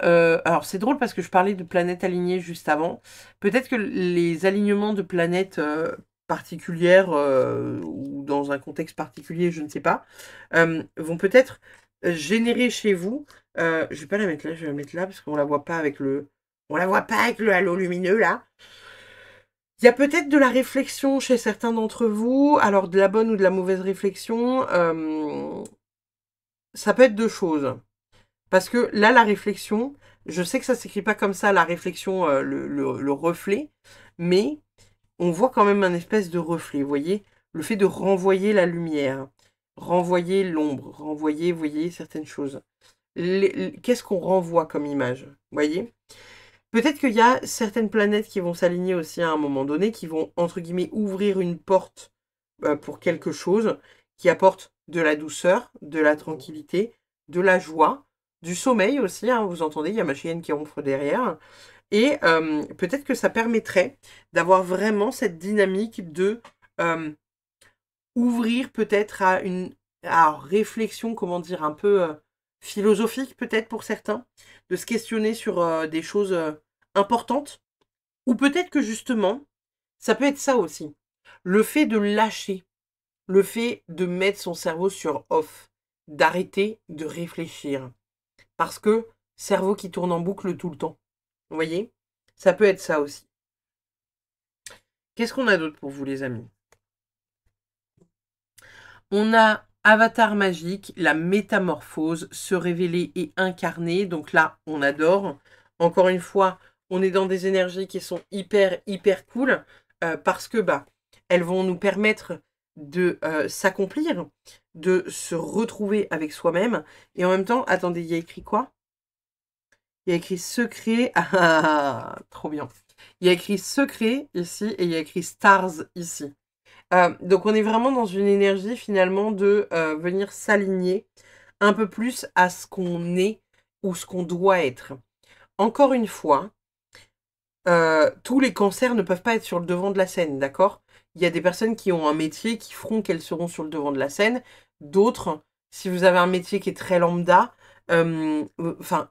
alors, c'est drôle parce que je parlais de planètes alignées juste avant. Peut-être que les alignements de planètes particulières ou dans un contexte particulier, je ne sais pas, vont peut-être générer chez vous... je vais pas la mettre là, je vais la mettre là parce qu'on la voit pas avec le... On la voit pas avec le halo lumineux, là. Il y a peut-être de la réflexion chez certains d'entre vous. Alors, de la bonne ou de la mauvaise réflexion, ça peut être deux choses. Parce que là, la réflexion, je sais que ça s'écrit pas comme ça, la réflexion, le reflet, mais on voit quand même un espèce de reflet, vous voyez? Le fait de renvoyer la lumière, renvoyer l'ombre, renvoyer, vous voyez, certaines choses. Qu'est-ce qu'on renvoie comme image, vous voyez? Peut-être qu'il y a certaines planètes qui vont s'aligner aussi à un moment donné, qui vont, entre guillemets, ouvrir une porte pour quelque chose qui apporte de la douceur, de la tranquillité, de la joie, du sommeil aussi, hein, vous entendez, il y a ma chienne qui ronfle derrière. Et peut-être que ça permettrait d'avoir vraiment cette dynamique de ouvrir peut-être à une réflexion, comment dire, un peu philosophique peut-être pour certains, de se questionner sur des choses importantes. Ou peut-être que justement, ça peut être ça aussi. Le fait de lâcher, le fait de mettre son cerveau sur off, d'arrêter de réfléchir. Parce que cerveau qui tourne en boucle tout le temps. Vous voyez? Ça peut être ça aussi. Qu'est-ce qu'on a d'autre pour vous, les amis? On a Avatar magique, la métamorphose, se révéler et incarner. Donc là, on adore. Encore une fois, on est dans des énergies qui sont hyper, hyper cool. Parce que elles vont nous permettre de s'accomplir, de se retrouver avec soi-même. Et en même temps, attendez, il y a écrit quoi? Il y a écrit secret. Ah, trop bien. Il y a écrit secret ici et il y a écrit stars ici. Donc on est vraiment dans une énergie finalement de venir s'aligner un peu plus à ce qu'on est ou ce qu'on doit être. Encore une fois, tous les cancers ne peuvent pas être sur le devant de la scène, d'accord? Il y a des personnes qui ont un métier qui feront qu'elles seront sur le devant de la scène. D'autres, si vous avez un métier qui est très lambda, enfin,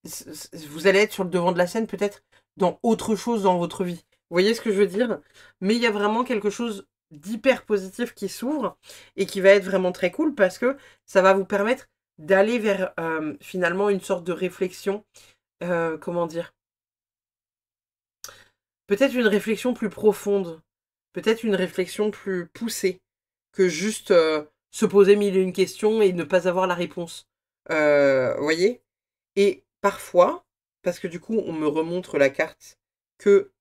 vous allez être sur le devant de la scène peut-être dans autre chose dans votre vie. Vous voyez ce que je veux dire? Mais il y a vraiment quelque chose d'hyper positif qui s'ouvre et qui va être vraiment très cool parce que ça va vous permettre d'aller vers finalement une sorte de réflexion, comment dire? Peut-être une réflexion plus profonde, peut-être une réflexion plus poussée que juste se poser mille et une questions et ne pas avoir la réponse. Vous voyez? Et parfois, parce que du coup, on me remontre la carte que,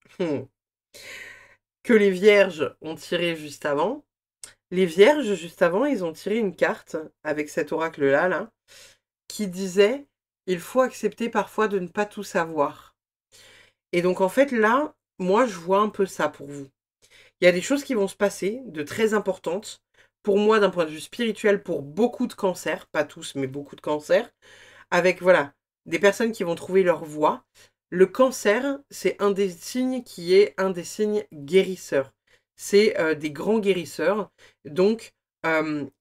que les vierges ont tiré juste avant. Les vierges, juste avant, ils ont tiré une carte avec cet oracle-là, là, qui disait « Il faut accepter parfois de ne pas tout savoir ». Et donc, en fait, là, moi, je vois un peu ça pour vous. Il y a des choses qui vont se passer, de très importantes, pour moi, d'un point de vue spirituel, pour beaucoup de cancers, pas tous, mais beaucoup de cancers, avec, voilà, des personnes qui vont trouver leur voie. Le cancer, c'est un des signes qui est un des signes guérisseurs. C'est des grands guérisseurs. Donc,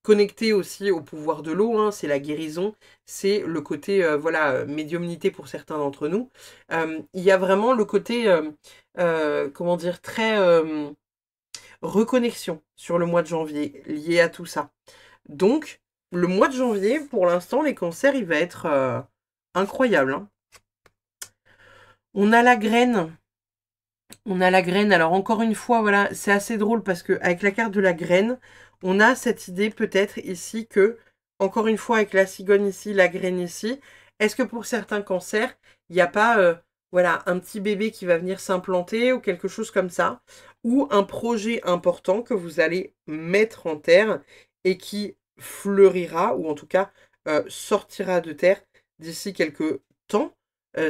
connecté aussi au pouvoir de l'eau, hein, c'est la guérison, c'est le côté, voilà, médiumnité pour certains d'entre nous. Il y a vraiment le côté, comment dire, très reconnexion sur le mois de janvier, lié à tout ça. Donc, le mois de janvier, pour l'instant, les cancers, il va être incroyable. Hein. On a la graine. On a la graine. Alors, encore une fois, voilà, c'est assez drôle parce que avec la carte de la graine, on a cette idée peut-être ici que, encore une fois, avec la cigogne ici, la graine ici, est-ce que pour certains cancers, il n'y a pas voilà, un petit bébé qui va venir s'implanter ou quelque chose comme ça, ou un projet important que vous allez mettre en terre et qui fleurira, ou en tout cas sortira de terre d'ici quelques temps.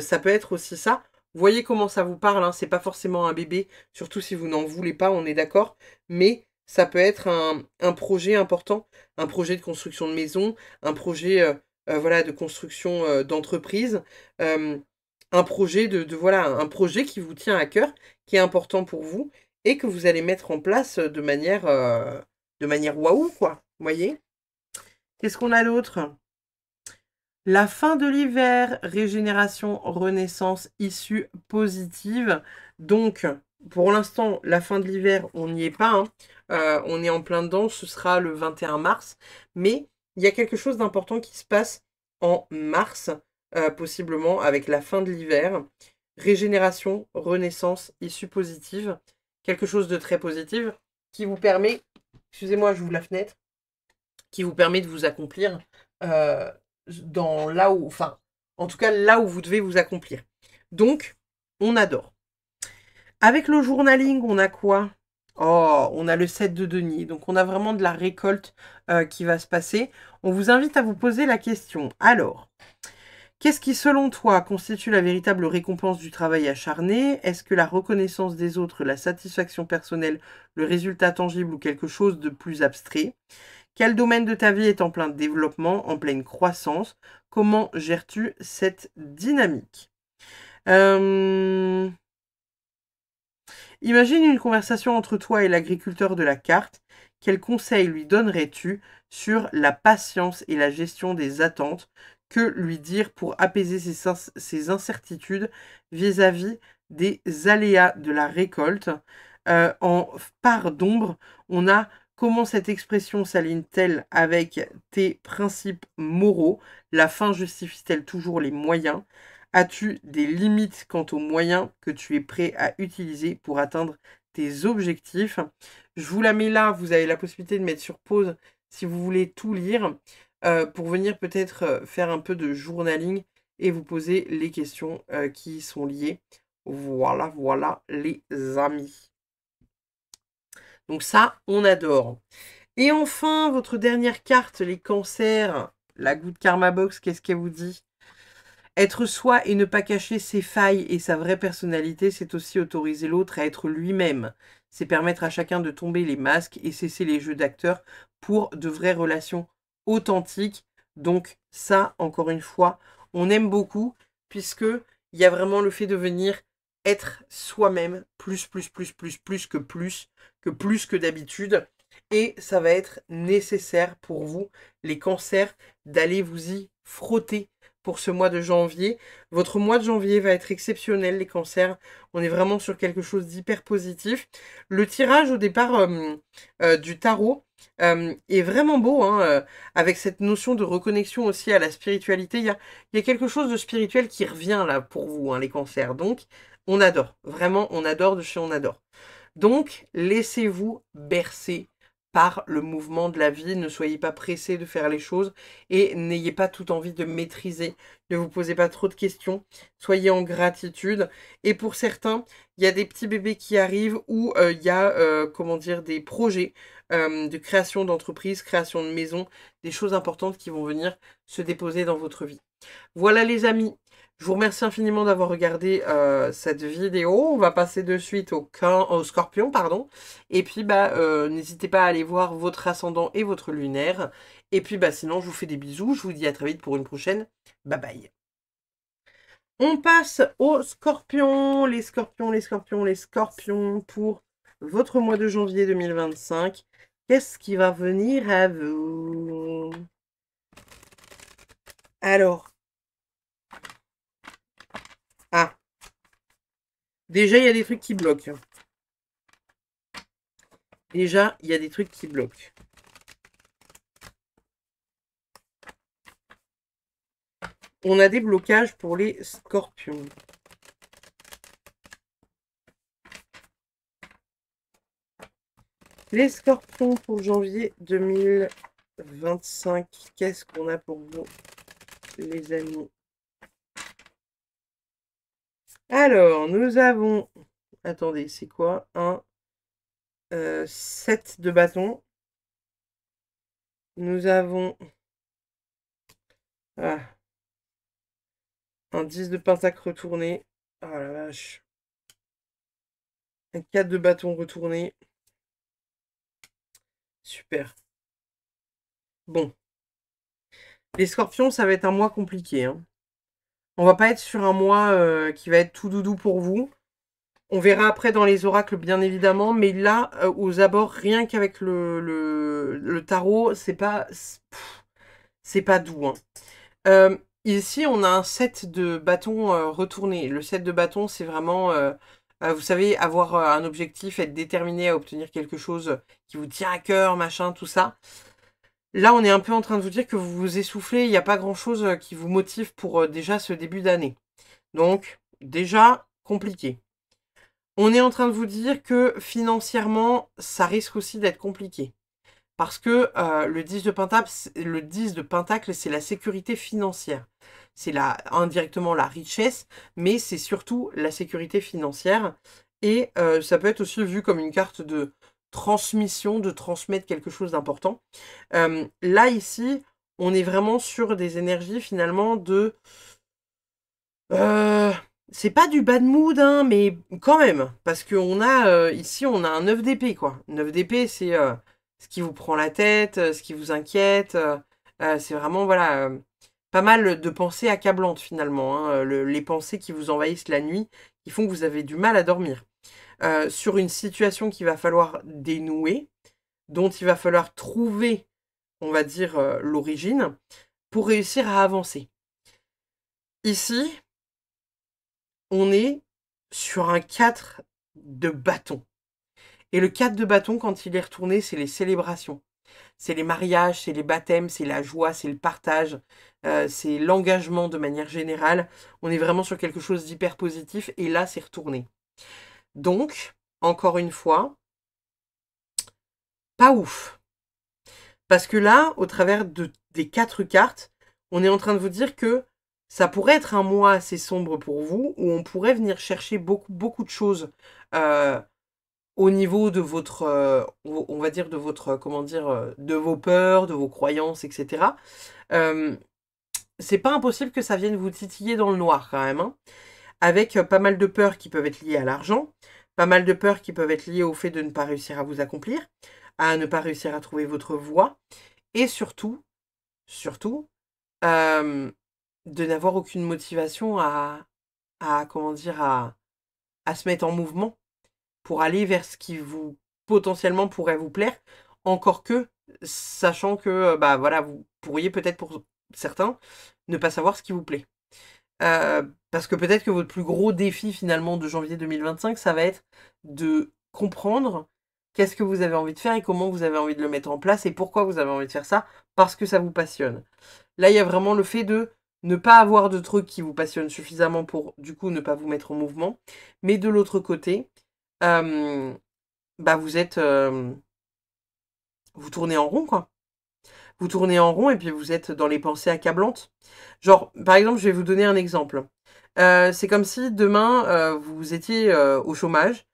Ça peut être aussi ça. Vous voyez comment ça vous parle, hein, c'est pas forcément un bébé, surtout si vous n'en voulez pas, on est d'accord, mais ça peut être un projet important, un projet de construction de maison, un projet voilà, de construction d'entreprise, un projet voilà, un projet qui vous tient à cœur, qui est important pour vous et que vous allez mettre en place de manière waouh, quoi. Vous voyez? Qu'est-ce qu'on a d'autre? La fin de l'hiver, régénération, renaissance, issue positive. Donc, pour l'instant, la fin de l'hiver, on n'y est pas, hein. On est en plein dedans, ce sera le 21 mars. Mais il y a quelque chose d'important qui se passe en mars, possiblement avec la fin de l'hiver. Régénération, renaissance, issue positive. Quelque chose de très positif qui vous permet, excusez-moi, j'ouvre la fenêtre, qui vous permet de vous accomplir euh, dans là où, enfin, en tout cas là où vous devez vous accomplir. Donc, on adore. Avec le journaling, on a quoi? Oh, on a le 7 de denier. Donc, on a vraiment de la récolte qui va se passer. On vous invite à vous poser la question. Alors, qu'est-ce qui, selon toi, constitue la véritable récompense du travail acharné? Est-ce que la reconnaissance des autres, la satisfaction personnelle, le résultat tangible ou quelque chose de plus abstrait? Quel domaine de ta vie est en plein développement, en pleine croissance? Comment gères-tu cette dynamique? Imagine une conversation entre toi et l'agriculteur de la carte. Quel conseil lui donnerais-tu sur la patience et la gestion des attentes? Que lui dire pour apaiser ses incertitudes vis-à-vis des aléas de la récolte? En part d'ombre, on a comment cette expression s'aligne-t-elle avec tes principes moraux? La fin justifie-t-elle toujours les moyens? As-tu des limites quant aux moyens que tu es prêt à utiliser pour atteindre tes objectifs? Je vous la mets là, vous avez la possibilité de mettre sur pause si vous voulez tout lire, pour venir peut-être faire un peu de journaling et vous poser les questions qui y sont liées. Voilà, voilà les amis. Donc ça, on adore. Et enfin, votre dernière carte, les cancers, la Good Karma Box, qu'est-ce qu'elle vous dit? Être soi et ne pas cacher ses failles et sa vraie personnalité, c'est aussi autoriser l'autre à être lui-même. C'est permettre à chacun de tomber les masques et cesser les jeux d'acteurs pour de vraies relations authentiques. Donc ça, encore une fois, on aime beaucoup puisque il y a vraiment le fait de venir être soi-même plus que d'habitude. Et ça va être nécessaire pour vous, les cancers, d'aller vous y frotter pour ce mois de janvier. Votre mois de janvier va être exceptionnel, les cancers. On est vraiment sur quelque chose d'hyper positif. Le tirage au départ du tarot est vraiment beau, hein, avec cette notion de reconnexion aussi à la spiritualité. Il y a quelque chose de spirituel qui revient là pour vous, hein, les cancers. Donc, on adore. Vraiment, on adore de chez on adore. Donc, laissez-vous bercer par le mouvement de la vie. Ne soyez pas pressés de faire les choses et n'ayez pas toute envie de maîtriser. Ne vous posez pas trop de questions. Soyez en gratitude. Et pour certains, il y a des petits bébés qui arrivent ou il y a, comment dire, des projets de création d'entreprise, création de maison, des choses importantes qui vont venir se déposer dans votre vie. Voilà les amis, je vous remercie infiniment d'avoir regardé cette vidéo. On va passer de suite au scorpion, pardon. Et puis n'hésitez pas à aller voir votre ascendant et votre lunaire. Et puis sinon je vous fais des bisous, je vous dis à très vite pour une prochaine. Bye bye. On passe aux scorpions, les scorpions, les scorpions, les scorpions pour votre mois de janvier 2025. Qu'est-ce qui va venir à vous? Alors, ah, déjà il y a des trucs qui bloquent. Déjà, il y a des trucs qui bloquent. On a des blocages pour les scorpions. Les scorpions pour janvier 2025. Qu'est-ce qu'on a pour vous, les amis? Alors, nous avons... Attendez, c'est quoi? Un 7 de bâton. Nous avons... Ah, un 10 de pentacle retourné. Ah la vache. Un 4 de bâton retourné. Super. Bon. Les scorpions, ça va être un mois compliqué, hein. On va pas être sur un mois qui va être tout doudou pour vous. On verra après dans les oracles, bien évidemment, mais là, aux abords, rien qu'avec le tarot, c'est pas doux, hein. Ici, on a un set de bâtons retournés. Le set de bâtons, c'est vraiment, vous savez, avoir un objectif, être déterminé à obtenir quelque chose qui vous tient à cœur, machin, tout ça. Là, on est un peu en train de vous dire que vous vous essoufflez, il n'y a pas grand-chose qui vous motive pour déjà ce début d'année. Donc, déjà, compliqué. On est en train de vous dire que financièrement, ça risque aussi d'être compliqué. Parce que le 10 de Pentacle, c'est la sécurité financière. C'est indirectement la richesse, mais c'est surtout la sécurité financière. Et ça peut être aussi vu comme une carte de transmission, de transmettre quelque chose d'important. Là, ici, on est vraiment sur des énergies finalement de... c'est pas du bad mood, hein, mais quand même. Parce qu'on a, ici, on a un 9 d'épée, quoi. 9 d'épée, c'est ce qui vous prend la tête, ce qui vous inquiète. C'est vraiment, voilà, pas mal de pensées accablantes, finalement, hein. Les pensées qui vous envahissent la nuit, qui font que vous avez du mal à dormir. Sur une situation qu'il va falloir dénouer, dont il va falloir trouver, on va dire, l'origine, pour réussir à avancer. Ici, on est sur un 4 de bâton. Et le 4 de bâton, quand il est retourné, c'est les célébrations. C'est les mariages, c'est les baptêmes, c'est la joie, c'est le partage, c'est l'engagement de manière générale. On est vraiment sur quelque chose d'hyper positif et là, c'est retourné. Donc, encore une fois, pas ouf. Parce que là, au travers des 4 cartes, on est en train de vous dire que ça pourrait être un mois assez sombre pour vous, où on pourrait venir chercher beaucoup de choses au niveau de votre, on va dire de votre, comment dire, de vos peurs, de vos croyances, etc. C'est pas impossible que ça vienne vous titiller dans le noir quand même, hein, avec pas mal de peurs qui peuvent être liées à l'argent, pas mal de peurs qui peuvent être liées au fait de ne pas réussir à vous accomplir, à ne pas réussir à trouver votre voie, et surtout, de n'avoir aucune motivation comment dire, à se mettre en mouvement pour aller vers ce qui vous potentiellement pourrait vous plaire, encore que, sachant que, bah voilà, vous pourriez peut-être pour certains ne pas savoir ce qui vous plaît. Parce que peut-être que votre plus gros défi finalement de janvier 2025, ça va être de comprendre qu'est-ce que vous avez envie de faire et comment vous avez envie de le mettre en place et pourquoi vous avez envie de faire ça, parce que ça vous passionne. Là, il y a vraiment le fait de ne pas avoir de trucs qui vous passionnent suffisamment pour, du coup, ne pas vous mettre en mouvement. Mais de l'autre côté, bah vous tournez en rond, quoi. Vous tournez en rond et puis vous êtes dans les pensées accablantes. Genre, par exemple, je vais vous donner un exemple. C'est comme si demain, vous étiez au chômage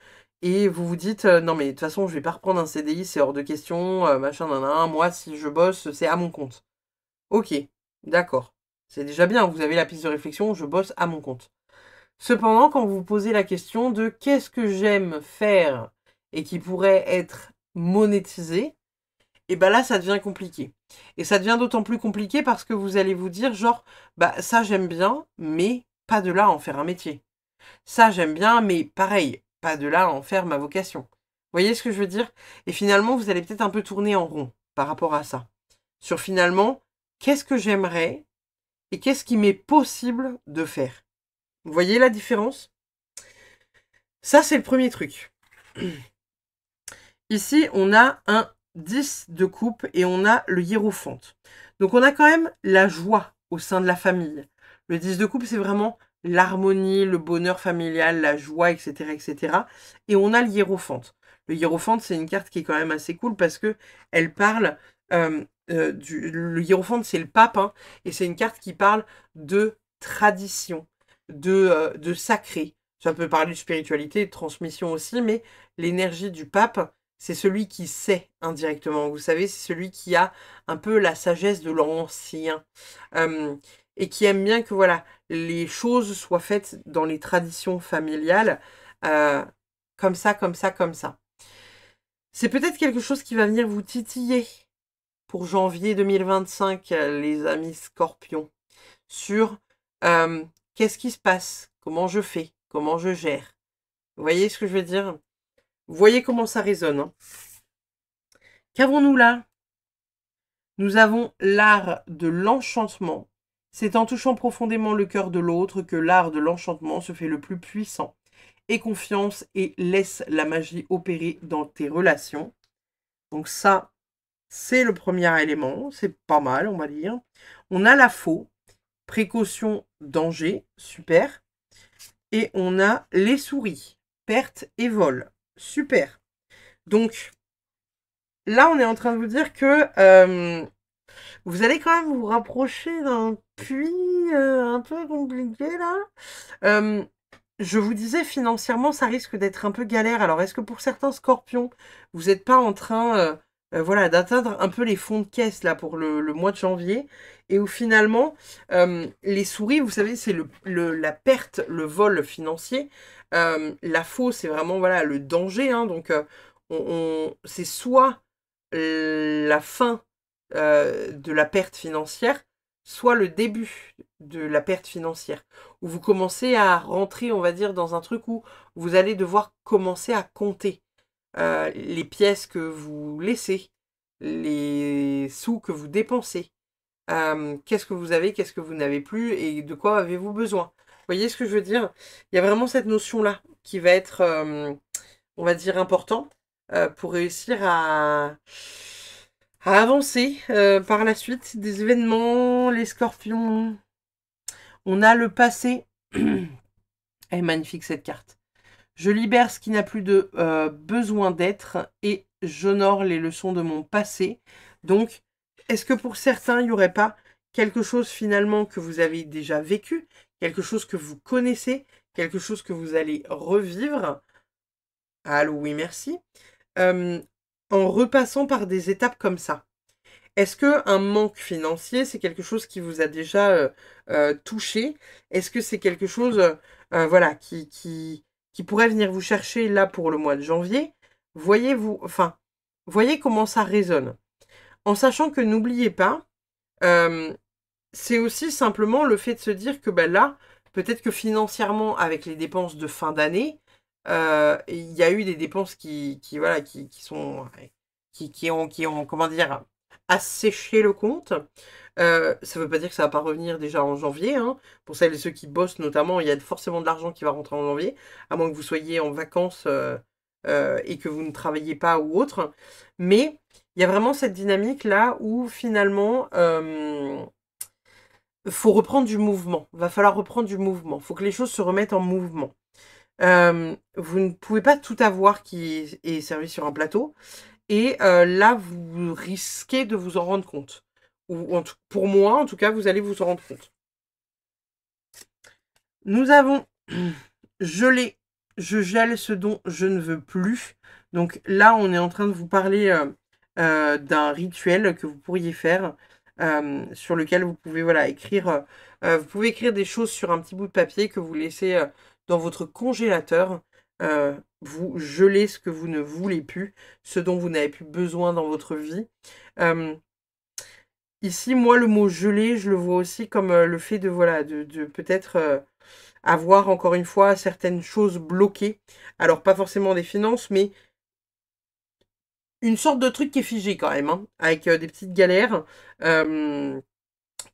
et vous vous dites non mais de toute façon, je vais pas reprendre un CDI, c'est hors de question, machin, nan, moi, si je bosse, c'est à mon compte. Ok, d'accord. C'est déjà bien, vous avez la piste de réflexion, je bosse à mon compte. Cependant, quand vous vous posez la question de qu'est-ce que j'aime faire et qui pourrait être monétisé, et ben là, ça devient compliqué. Et ça devient d'autant plus compliqué parce que vous allez vous dire, genre, bah ça j'aime bien, mais pas de là à en faire un métier. Ça j'aime bien, mais pareil, pas de là à en faire ma vocation. Vous voyez ce que je veux dire? Et finalement, vous allez peut-être un peu tourner en rond par rapport à ça. Sur finalement, qu'est-ce que j'aimerais et qu'est-ce qui m'est possible de faire. Vous voyez la différence? Ça, c'est le premier truc. Ici, on a un 10 de coupe et on a le hiérophante. Donc, on a quand même la joie au sein de la famille. Le 10 de coupe, c'est vraiment l'harmonie, le bonheur familial, la joie, etc., etc. Et on a le hiérophante. Le hiérophante, c'est une carte qui est quand même assez cool parce que elle parle le hiérophante, c'est le pape, hein, et c'est une carte qui parle de tradition, de sacré. Ça peut parler de spiritualité, de transmission aussi, mais l'énergie du pape, c'est celui qui sait indirectement. Vous savez, c'est celui qui a un peu la sagesse de l'ancien. Et qui aime bien que voilà, les choses soient faites dans les traditions familiales, comme ça, comme ça, comme ça. C'est peut-être quelque chose qui va venir vous titiller pour janvier 2025, les amis Scorpions, sur qu'est-ce qui se passe, comment je fais, comment je gère. Vous voyez ce que je veux dire? Vous voyez comment ça résonne, hein. Qu'avons-nous là? Nous avons l'art de l'enchantement. C'est en touchant profondément le cœur de l'autre que l'art de l'enchantement se fait le plus puissant. Aie confiance et laisse la magie opérer dans tes relations. Donc ça, c'est le premier élément. C'est pas mal, on va dire. On a la faux. Précaution, danger. Super. Et on a les souris. Perte et vol. Super. Donc, là, on est en train de vous dire que vous allez quand même vous rapprocher d'un puits un peu compliqué, là. Je vous disais, financièrement, ça risque d'être un peu galère. Alors, est-ce que pour certains scorpions, vous n'êtes pas en train voilà, d'atteindre un peu les fonds de caisse, là, pour le mois de janvier, et où finalement, les souris, vous savez, c'est la perte, le vol financier. La faux, c'est vraiment, voilà, le danger, hein. Donc, c'est soit la fin de la perte financière, soit le début de la perte financière, où vous commencez à rentrer, on va dire, dans un truc où vous allez devoir commencer à compter les pièces que vous laissez, les sous que vous dépensez, qu'est-ce que vous avez, qu'est-ce que vous n'avez plus et de quoi avez-vous besoin. Vous voyez ce que je veux dire? Il y a vraiment cette notion-là qui va être, on va dire, important pour réussir à avancer par la suite des événements, les scorpions. On a le passé. Elle est magnifique cette carte. Je libère ce qui n'a plus de besoin d'être et j'honore les leçons de mon passé. Donc, est-ce que pour certains, il n'y aurait pas quelque chose finalement que vous avez déjà vécu, quelque chose que vous connaissez, quelque chose que vous allez revivre? Allô, oui, merci. En repassant par des étapes comme ça. Est-ce qu'un manque financier, c'est quelque chose qui vous a déjà touché? Est-ce que c'est quelque chose voilà, qui pourrait venir vous chercher là pour le mois de janvier? Voyez comment ça résonne. En sachant que n'oubliez pas, c'est aussi simplement le fait de se dire que ben là, peut-être que financièrement, avec les dépenses de fin d'année, il y a eu des dépenses voilà, qui ont, comment dire, asséché le compte. Ça veut pas dire que ça va pas revenir déjà en janvier, hein. Pour celles et ceux qui bossent notamment, il y a forcément de l'argent qui va rentrer en janvier, à moins que vous soyez en vacances et que vous ne travaillez pas ou autre. Mais il y a vraiment cette dynamique là où finalement faut reprendre du mouvement. Va falloir reprendre du mouvement. Faut que les choses se remettent en mouvement. Vous ne pouvez pas tout avoir qui est servi sur un plateau. Et là, vous risquez de vous en rendre compte. Ou pour moi, en tout cas, vous allez vous en rendre compte. Nous avons gelé, je gèle ce dont je ne veux plus. Donc là, on est en train de vous parler d'un rituel que vous pourriez faire, sur lequel vous pouvez voilà, écrire. Vous pouvez écrire des choses sur un petit bout de papier que vous laissez dans votre congélateur. Vous gelez ce que vous ne voulez plus, ce dont vous n'avez plus besoin dans votre vie. Ici, moi, le mot geler, je le vois aussi comme le fait de, voilà, de peut-être avoir, encore une fois, certaines choses bloquées. Alors, pas forcément des finances, mais une sorte de truc qui est figé quand même, hein, avec des petites galères que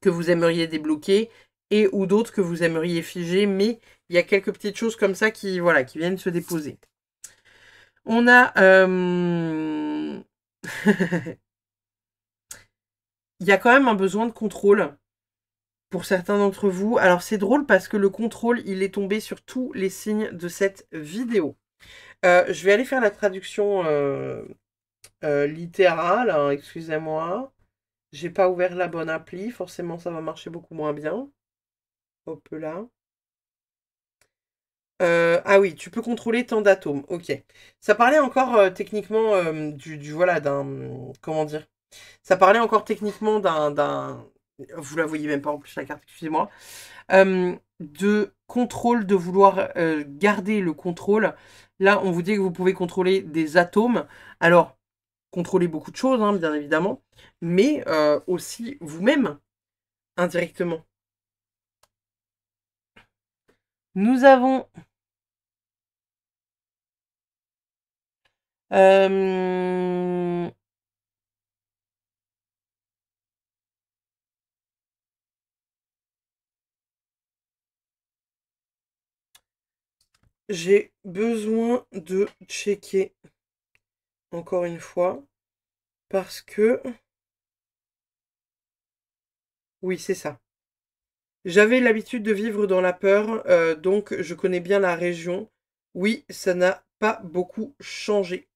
vous aimeriez débloquer et ou d'autres que vous aimeriez figer, mais il y a quelques petites choses comme ça qui, voilà, qui viennent se déposer. On a... il y a quand même un besoin de contrôle pour certains d'entre vous. Alors c'est drôle parce que le contrôle, il est tombé sur tous les signes de cette vidéo. Je vais aller faire la traduction littérale, hein, excusez-moi. J'ai pas ouvert la bonne appli, forcément ça va marcher beaucoup moins bien. Hop là. Ah oui, tu peux contrôler tant d'atomes, ok. Ça parlait encore techniquement voilà, d'un... Comment dire? Ça parlait encore techniquement d'un... Vous la voyez même pas en plus la carte, excusez-moi. De contrôle, de vouloir garder le contrôle. Là, on vous dit que vous pouvez contrôler des atomes. Alors, contrôler beaucoup de choses, hein, bien évidemment, mais aussi vous-même, indirectement. Nous avons... j'ai besoin de checker encore une fois parce que... Oui, c'est ça. J'avais l'habitude de vivre dans la peur, donc je connais bien la région. Oui, ça n'a pas beaucoup changé.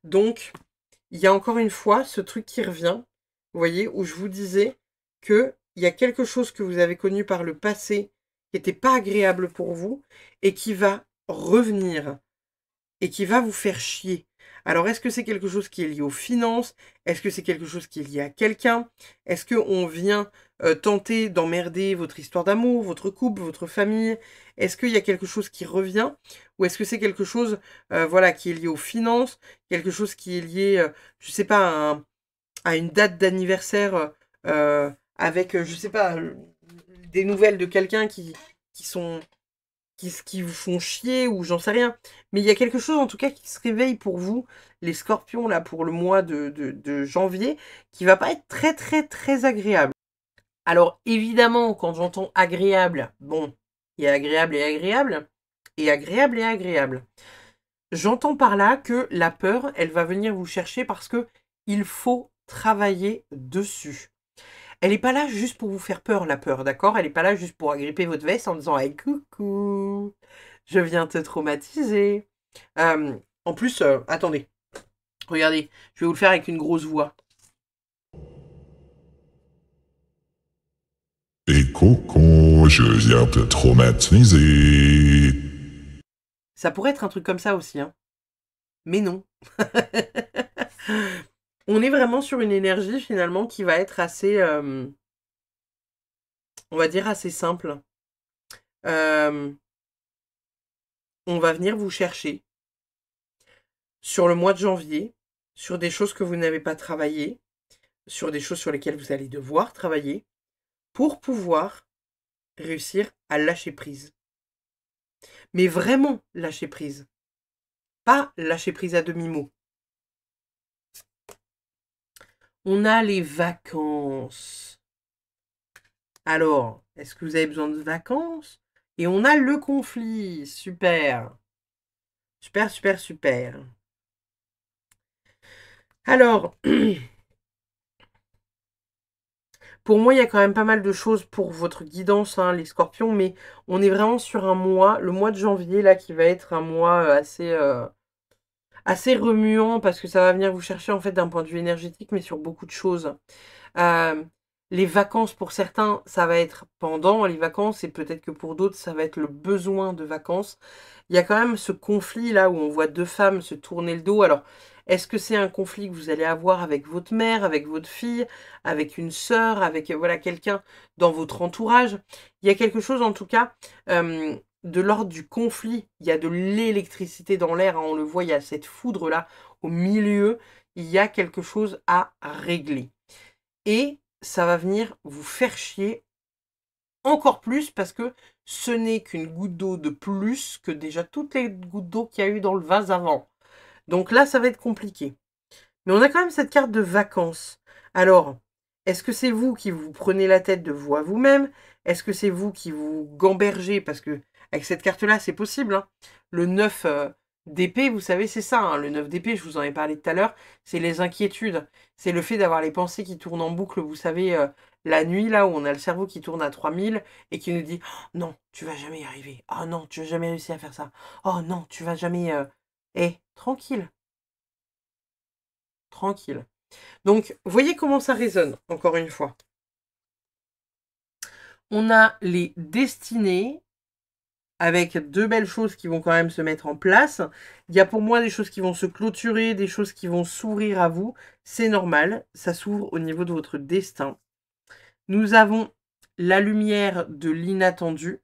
Donc, il y a encore une fois ce truc qui revient, vous voyez, où je vous disais qu'il y a quelque chose que vous avez connu par le passé qui n'était pas agréable pour vous et qui va revenir et qui va vous faire chier. Alors, est-ce que c'est quelque chose qui est lié aux finances? Est-ce que c'est quelque chose qui est lié à quelqu'un? Est-ce qu'on vient tenter d'emmerder votre histoire d'amour, votre couple, votre famille? Est-ce qu'il y a quelque chose qui revient? Ou est-ce que c'est quelque chose voilà, qui est lié aux finances? Quelque chose qui est lié, je sais pas, à une date d'anniversaire avec, je sais pas, des nouvelles de quelqu'un qui sont qui vous font chier ou j'en sais rien. Mais il y a quelque chose en tout cas qui se réveille pour vous, les scorpions, là, pour le mois de janvier, qui va pas être très très très agréable. Alors évidemment, quand j'entends agréable, bon, il y a agréable et agréable, et agréable et agréable. J'entends par là que la peur, elle va venir vous chercher parce que il faut travailler dessus. Elle n'est pas là juste pour vous faire peur, la peur, d'accord? Elle n'est pas là juste pour agripper votre veste en disant hey, coucou, je viens te traumatiser. En plus, attendez, regardez, je vais vous le faire avec une grosse voix. Et coucou, je viens te traumatiser. Ça pourrait être un truc comme ça aussi, hein. Mais non. On est vraiment sur une énergie finalement qui va être assez, on va dire assez simple. On va venir vous chercher sur le mois de janvier, sur des choses que vous n'avez pas travaillées, sur des choses sur lesquelles vous allez devoir travailler, pour pouvoir réussir à lâcher prise. Mais vraiment lâcher prise. Pas lâcher prise à demi-mot. On a les vacances. Alors, est-ce que vous avez besoin de vacances? Et on a le conflit. Super. Super, super, super. Alors, pour moi, il y a quand même pas mal de choses pour votre guidance, hein, les scorpions, mais on est vraiment sur un mois, le mois de janvier, là, qui va être un mois assez remuant, parce que ça va venir vous chercher, en fait, d'un point de vue énergétique, mais sur beaucoup de choses. Les vacances, pour certains, ça va être pendant les vacances, et peut-être que pour d'autres, ça va être le besoin de vacances. Il y a quand même ce conflit, là, où on voit deux femmes se tourner le dos. Alors, est-ce que c'est un conflit que vous allez avoir avec votre mère, avec votre fille, avec une sœur, avec voilà quelqu'un dans votre entourage? Il y a quelque chose en tout cas de l'ordre du conflit. Il y a de l'électricité dans l'air, hein, on le voit, il y a cette foudre là au milieu. Il y a quelque chose à régler. Et ça va venir vous faire chier encore plus parce que ce n'est qu'une goutte d'eau de plus que déjà toutes les gouttes d'eau qu'il y a eu dans le vase avant. Donc là, ça va être compliqué. Mais on a quand même cette carte de vacances. Alors, est-ce que c'est vous qui vous prenez la tête de vous à vous-même? Est-ce que c'est vous qui vous gambergez? Parce que avec cette carte-là, c'est possible. Hein. Le 9 d'épée, vous savez, c'est ça. Hein. Le 9 d'épée, je vous en ai parlé tout à l'heure, c'est les inquiétudes. C'est le fait d'avoir les pensées qui tournent en boucle, vous savez, la nuit, là, où on a le cerveau qui tourne à 3000 et qui nous dit oh, « Non, tu vas jamais y arriver. Oh non, tu vas jamais réussir à faire ça. Oh non, tu vas jamais... tranquille. Tranquille. » Donc, voyez comment ça résonne, encore une fois. On a les destinées, avec deux belles choses qui vont quand même se mettre en place. Il y a pour moi des choses qui vont se clôturer, des choses qui vont s'ouvrir à vous. C'est normal, ça s'ouvre au niveau de votre destin. Nous avons la lumière de l'inattendu.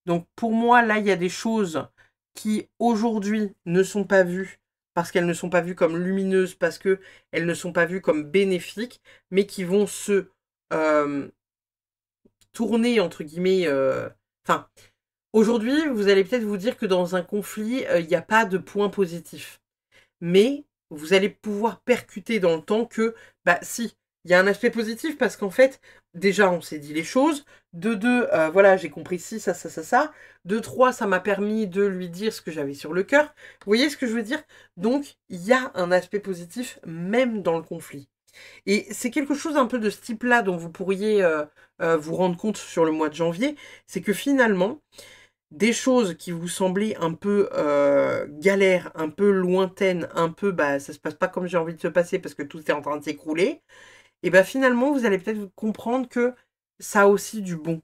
Donc, pour moi, là, il y a des choses qui, aujourd'hui, ne sont pas vues, parce qu'elles ne sont pas vues comme lumineuses, parce qu'elles ne sont pas vues comme bénéfiques, mais qui vont se tourner, entre guillemets... Enfin, aujourd'hui, vous allez peut-être vous dire que dans un conflit, il n'y a pas de point positif. Mais vous allez pouvoir percuter dans le temps que, bah si, il y a un aspect positif parce qu'en fait, déjà, on s'est dit les choses. De deux, voilà, j'ai compris ci, ça, ça, ça, ça. De trois, ça m'a permis de lui dire ce que j'avais sur le cœur. Vous voyez ce que je veux dire? Donc, il y a un aspect positif même dans le conflit. Et c'est quelque chose un peu de ce type-là dont vous pourriez vous rendre compte sur le mois de janvier. C'est que finalement, des choses qui vous semblaient un peu galères, un peu lointaines, un peu bah ça se passe pas comme j'ai envie de se passer parce que tout est en train de s'écrouler, et bah finalement vous allez peut-être comprendre que ça a aussi du bon.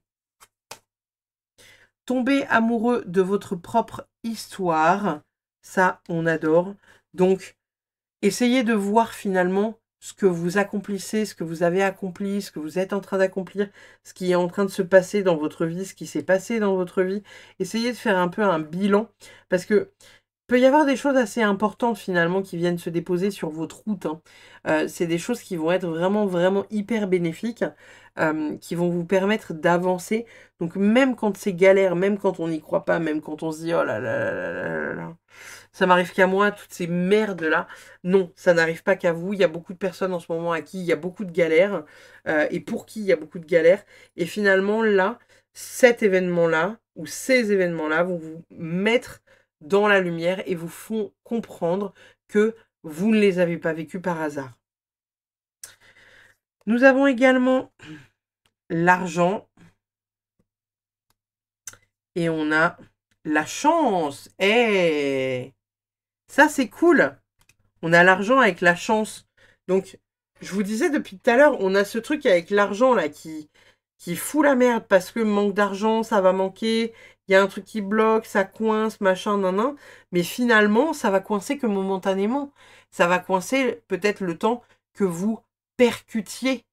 Tomber amoureux de votre propre histoire, ça on adore. Donc essayez de voir finalement ce que vous accomplissez, ce que vous avez accompli, ce que vous êtes en train d'accomplir, ce qui est en train de se passer dans votre vie, ce qui s'est passé dans votre vie. Essayez de faire un peu un bilan, parce que peut y avoir des choses assez importantes finalement qui viennent se déposer sur votre route. Hein. C'est des choses qui vont être vraiment, vraiment hyper bénéfiques, qui vont vous permettre d'avancer. Donc même quand c'est galère, même quand on n'y croit pas, même quand on se dit « Oh là là là là là là là », ça m'arrive qu'à moi, toutes ces merdes-là. Non, ça n'arrive pas qu'à vous. Il y a beaucoup de personnes en ce moment à qui il y a beaucoup de galères, et pour qui il y a beaucoup de galères. Et finalement, là, cet événement-là, ou ces événements-là, vont vous mettre dans la lumière et vous font comprendre que vous ne les avez pas vécus par hasard. Nous avons également l'argent et on a la chance. Eh, ça c'est cool. On a l'argent avec la chance. Donc, je vous disais depuis tout à l'heure, on a ce truc avec l'argent là qui fout la merde parce que manque d'argent, ça va manquer. Il y a un truc qui bloque, ça coince, machin, nan. Mais finalement, ça va coincer que momentanément. Ça va coincer peut-être le temps que vous percutiez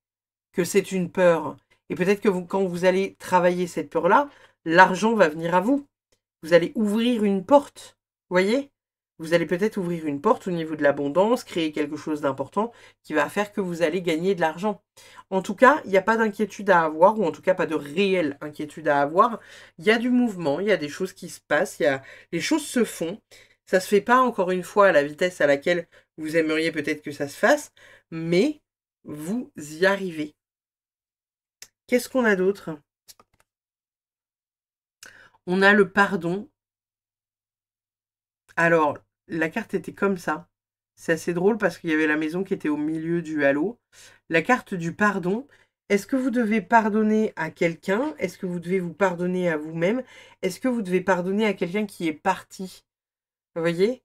que c'est une peur. Et peut-être que quand vous allez travailler cette peur-là, l'argent va venir à vous. Vous allez ouvrir une porte. Vous voyez? Vous allez peut-être ouvrir une porte au niveau de l'abondance, créer quelque chose d'important qui va faire que vous allez gagner de l'argent. En tout cas, il n'y a pas d'inquiétude à avoir, ou en tout cas pas de réelle inquiétude à avoir. Il y a du mouvement, il y a des choses qui se passent, les choses se font. Ça se fait pas, encore une fois, à la vitesse à laquelle vous aimeriez peut-être que ça se fasse, mais vous y arrivez. Qu'est-ce qu'on a d'autre? On a le pardon. Alors, la carte était comme ça. C'est assez drôle parce qu'il y avait la maison qui était au milieu du halo. La carte du pardon. Est-ce que vous devez pardonner à quelqu'un? Est-ce que vous devez vous pardonner à vous-même? Est-ce que vous devez pardonner à quelqu'un qui est parti? Vous voyez?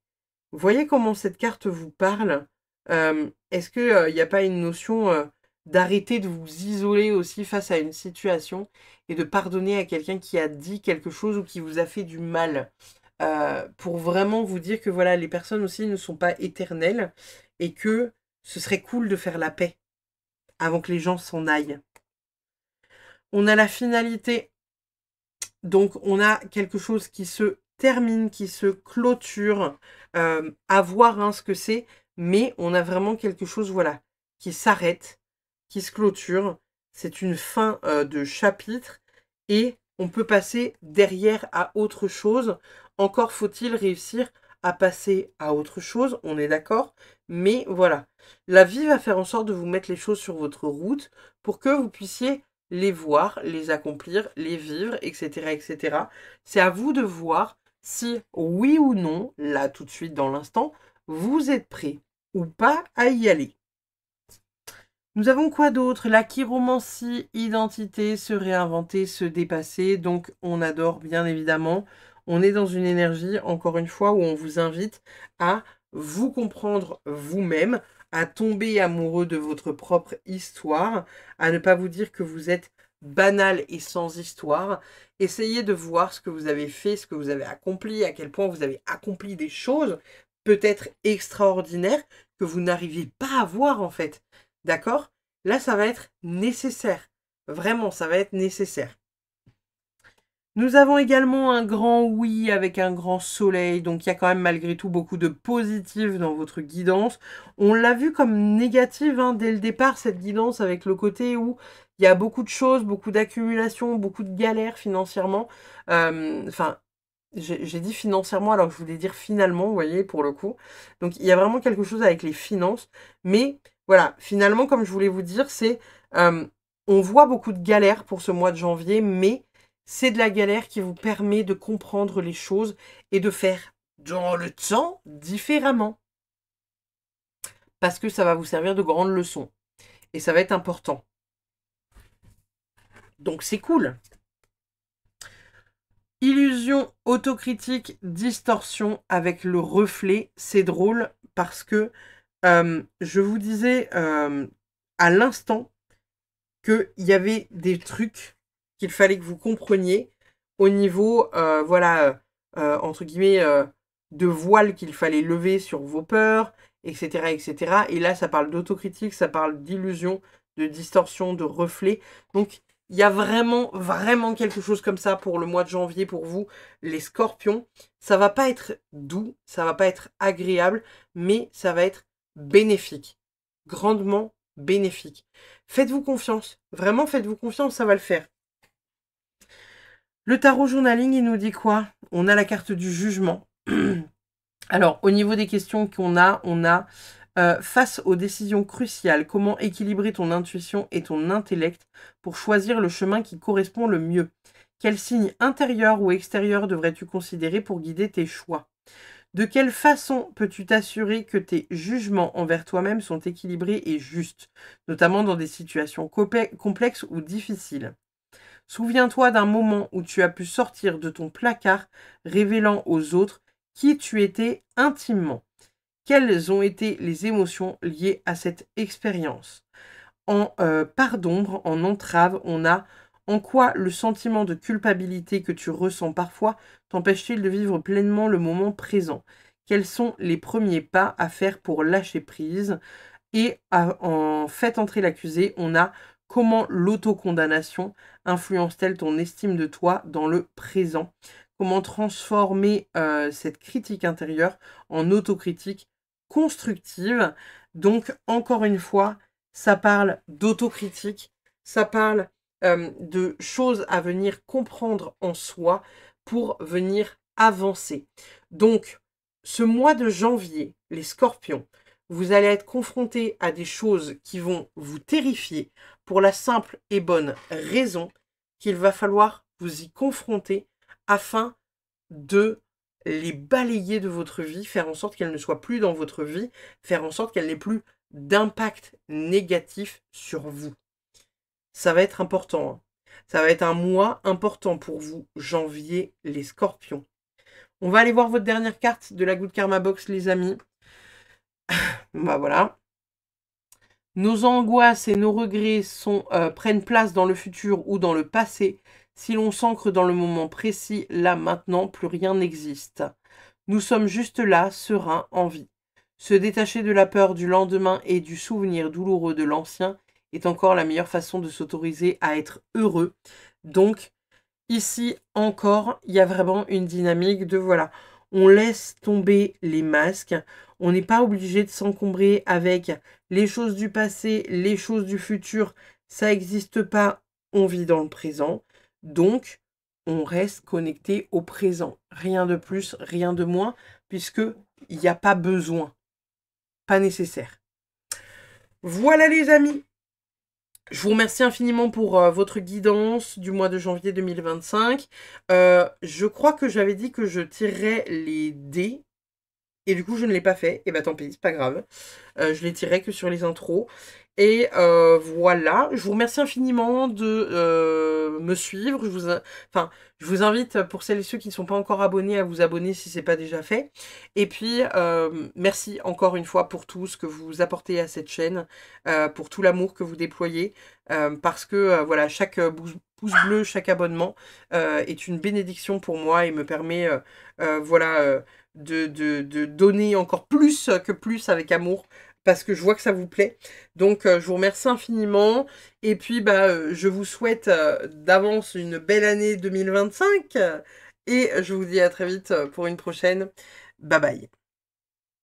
Vous voyez comment cette carte vous parle? Est-ce qu'il n'y a pas une notion d'arrêter de vous isoler aussi face à une situation et de pardonner à quelqu'un qui a dit quelque chose ou qui vous a fait du mal? Pour vraiment vous dire que voilà, les personnes aussi ne sont pas éternelles et que ce serait cool de faire la paix avant que les gens s'en aillent. On a la finalité. Donc, on a quelque chose qui se termine, qui se clôture, à voir hein, ce que c'est, mais on a vraiment quelque chose, voilà, qui s'arrête, qui se clôture. C'est une fin de chapitre et on peut passer derrière à autre chose. Encore faut-il réussir à passer à autre chose, on est d'accord, mais voilà. La vie va faire en sorte de vous mettre les choses sur votre route pour que vous puissiez les voir, les accomplir, les vivre, etc., etc. C'est à vous de voir si, oui ou non, là tout de suite dans l'instant, vous êtes prêt ou pas à y aller. Nous avons quoi d'autre? La chiromancie, identité, se réinventer, se dépasser. Donc on adore bien évidemment. On est dans une énergie, encore une fois, où on vous invite à vous comprendre vous-même, à tomber amoureux de votre propre histoire, à ne pas vous dire que vous êtes banal et sans histoire. Essayez de voir ce que vous avez fait, ce que vous avez accompli, à quel point vous avez accompli des choses peut-être extraordinaires que vous n'arrivez pas à voir en fait. D'accord? Là, ça va être nécessaire. Vraiment, ça va être nécessaire. Nous avons également un grand oui avec un grand soleil, donc il y a quand même malgré tout beaucoup de positif dans votre guidance. On l'a vu comme négative hein, dès le départ, cette guidance, avec le côté où il y a beaucoup de choses, beaucoup d'accumulation, beaucoup de galères financièrement. Enfin, j'ai dit financièrement alors que je voulais dire finalement, vous voyez, pour le coup. Donc il y a vraiment quelque chose avec les finances. Mais voilà, finalement, comme je voulais vous dire, c'est on voit beaucoup de galères pour ce mois de janvier, mais c'est de la galère qui vous permet de comprendre les choses et de faire dans le temps différemment. Parce que ça va vous servir de grande leçon. Et ça va être important. Donc c'est cool. Illusion, autocritique, distorsion avec le reflet. C'est drôle parce que je vous disais à l'instant qu'il y avait des trucs qu'il fallait que vous compreniez au niveau, voilà, entre guillemets, de voile qu'il fallait lever sur vos peurs, etc., etc. Et là, ça parle d'autocritique, ça parle d'illusion, de distorsion, de reflet. Donc, il y a vraiment, vraiment quelque chose comme ça pour le mois de janvier pour vous, les scorpions. Ça va pas être doux, ça va pas être agréable, mais ça va être bénéfique. Grandement bénéfique. Faites-vous confiance. Vraiment, faites-vous confiance, ça va le faire. Le tarot journaling, il nous dit quoi? On a la carte du jugement. Alors, au niveau des questions qu'on a, on a face aux décisions cruciales, comment équilibrer ton intuition et ton intellect pour choisir le chemin qui correspond le mieux? Quel signe intérieur ou extérieur devrais-tu considérer pour guider tes choix? De quelle façon peux-tu t'assurer que tes jugements envers toi-même sont équilibrés et justes, notamment dans des situations complexes ou difficiles? Souviens-toi d'un moment où tu as pu sortir de ton placard, révélant aux autres qui tu étais intimement. Quelles ont été les émotions liées à cette expérience? En part d'ombre, en entrave, on a en quoi le sentiment de culpabilité que tu ressens parfois t'empêche-t-il de vivre pleinement le moment présent? Quels sont les premiers pas à faire pour lâcher prise? Et en fait entrer l'accusé, on a comment l'autocondamnation influence-t-elle ton estime de toi dans le présent? Comment transformer cette critique intérieure en autocritique constructive? Donc, encore une fois, ça parle d'autocritique, ça parle de choses à venir comprendre en soi pour venir avancer. Donc, ce mois de janvier, les scorpions, vous allez être confrontés à des choses qui vont vous terrifier pour la simple et bonne raison qu'il va falloir vous y confronter afin de les balayer de votre vie, faire en sorte qu'elles ne soient plus dans votre vie, faire en sorte qu'elles n'aient plus d'impact négatif sur vous. Ça va être important. Hein. Ça va être un mois important pour vous, janvier, les scorpions. On va aller voir votre dernière carte de la Good Karma Box, les amis. Bah voilà. Nos angoisses et nos regrets prennent place dans le futur ou dans le passé. Si l'on s'ancre dans le moment précis, là, maintenant, plus rien n'existe. Nous sommes juste là, sereins, en vie. Se détacher de la peur du lendemain et du souvenir douloureux de l'ancien est encore la meilleure façon de s'autoriser à être heureux. Donc, ici encore, il y a vraiment une dynamique de voilà, on laisse tomber les masques, on n'est pas obligé de s'encombrer avec les choses du passé, les choses du futur, ça n'existe pas, on vit dans le présent, donc on reste connecté au présent, rien de plus, rien de moins, puisque il n'y a pas besoin, pas nécessaire. Voilà les amis. Je vous remercie infiniment pour votre guidance du mois de janvier 2025. Je crois que j'avais dit que je tirerais les dés. Et du coup, je ne l'ai pas fait. Et bah tant pis, c'est pas grave. Je les tirerai que sur les intros. Et voilà. Je vous remercie infiniment de me suivre. Je vous invite, pour celles et ceux qui ne sont pas encore abonnés, à vous abonner si ce n'est pas déjà fait. Et puis, merci encore une fois pour tout ce que vous apportez à cette chaîne, pour tout l'amour que vous déployez. Parce que, voilà, chaque pouce bleu, chaque abonnement est une bénédiction pour moi et me permet, voilà... de donner encore plus que plus avec amour parce que je vois que ça vous plaît. Donc, je vous remercie infiniment. Et puis, je vous souhaite d'avance une belle année 2025. Et je vous dis à très vite pour une prochaine. Bye bye.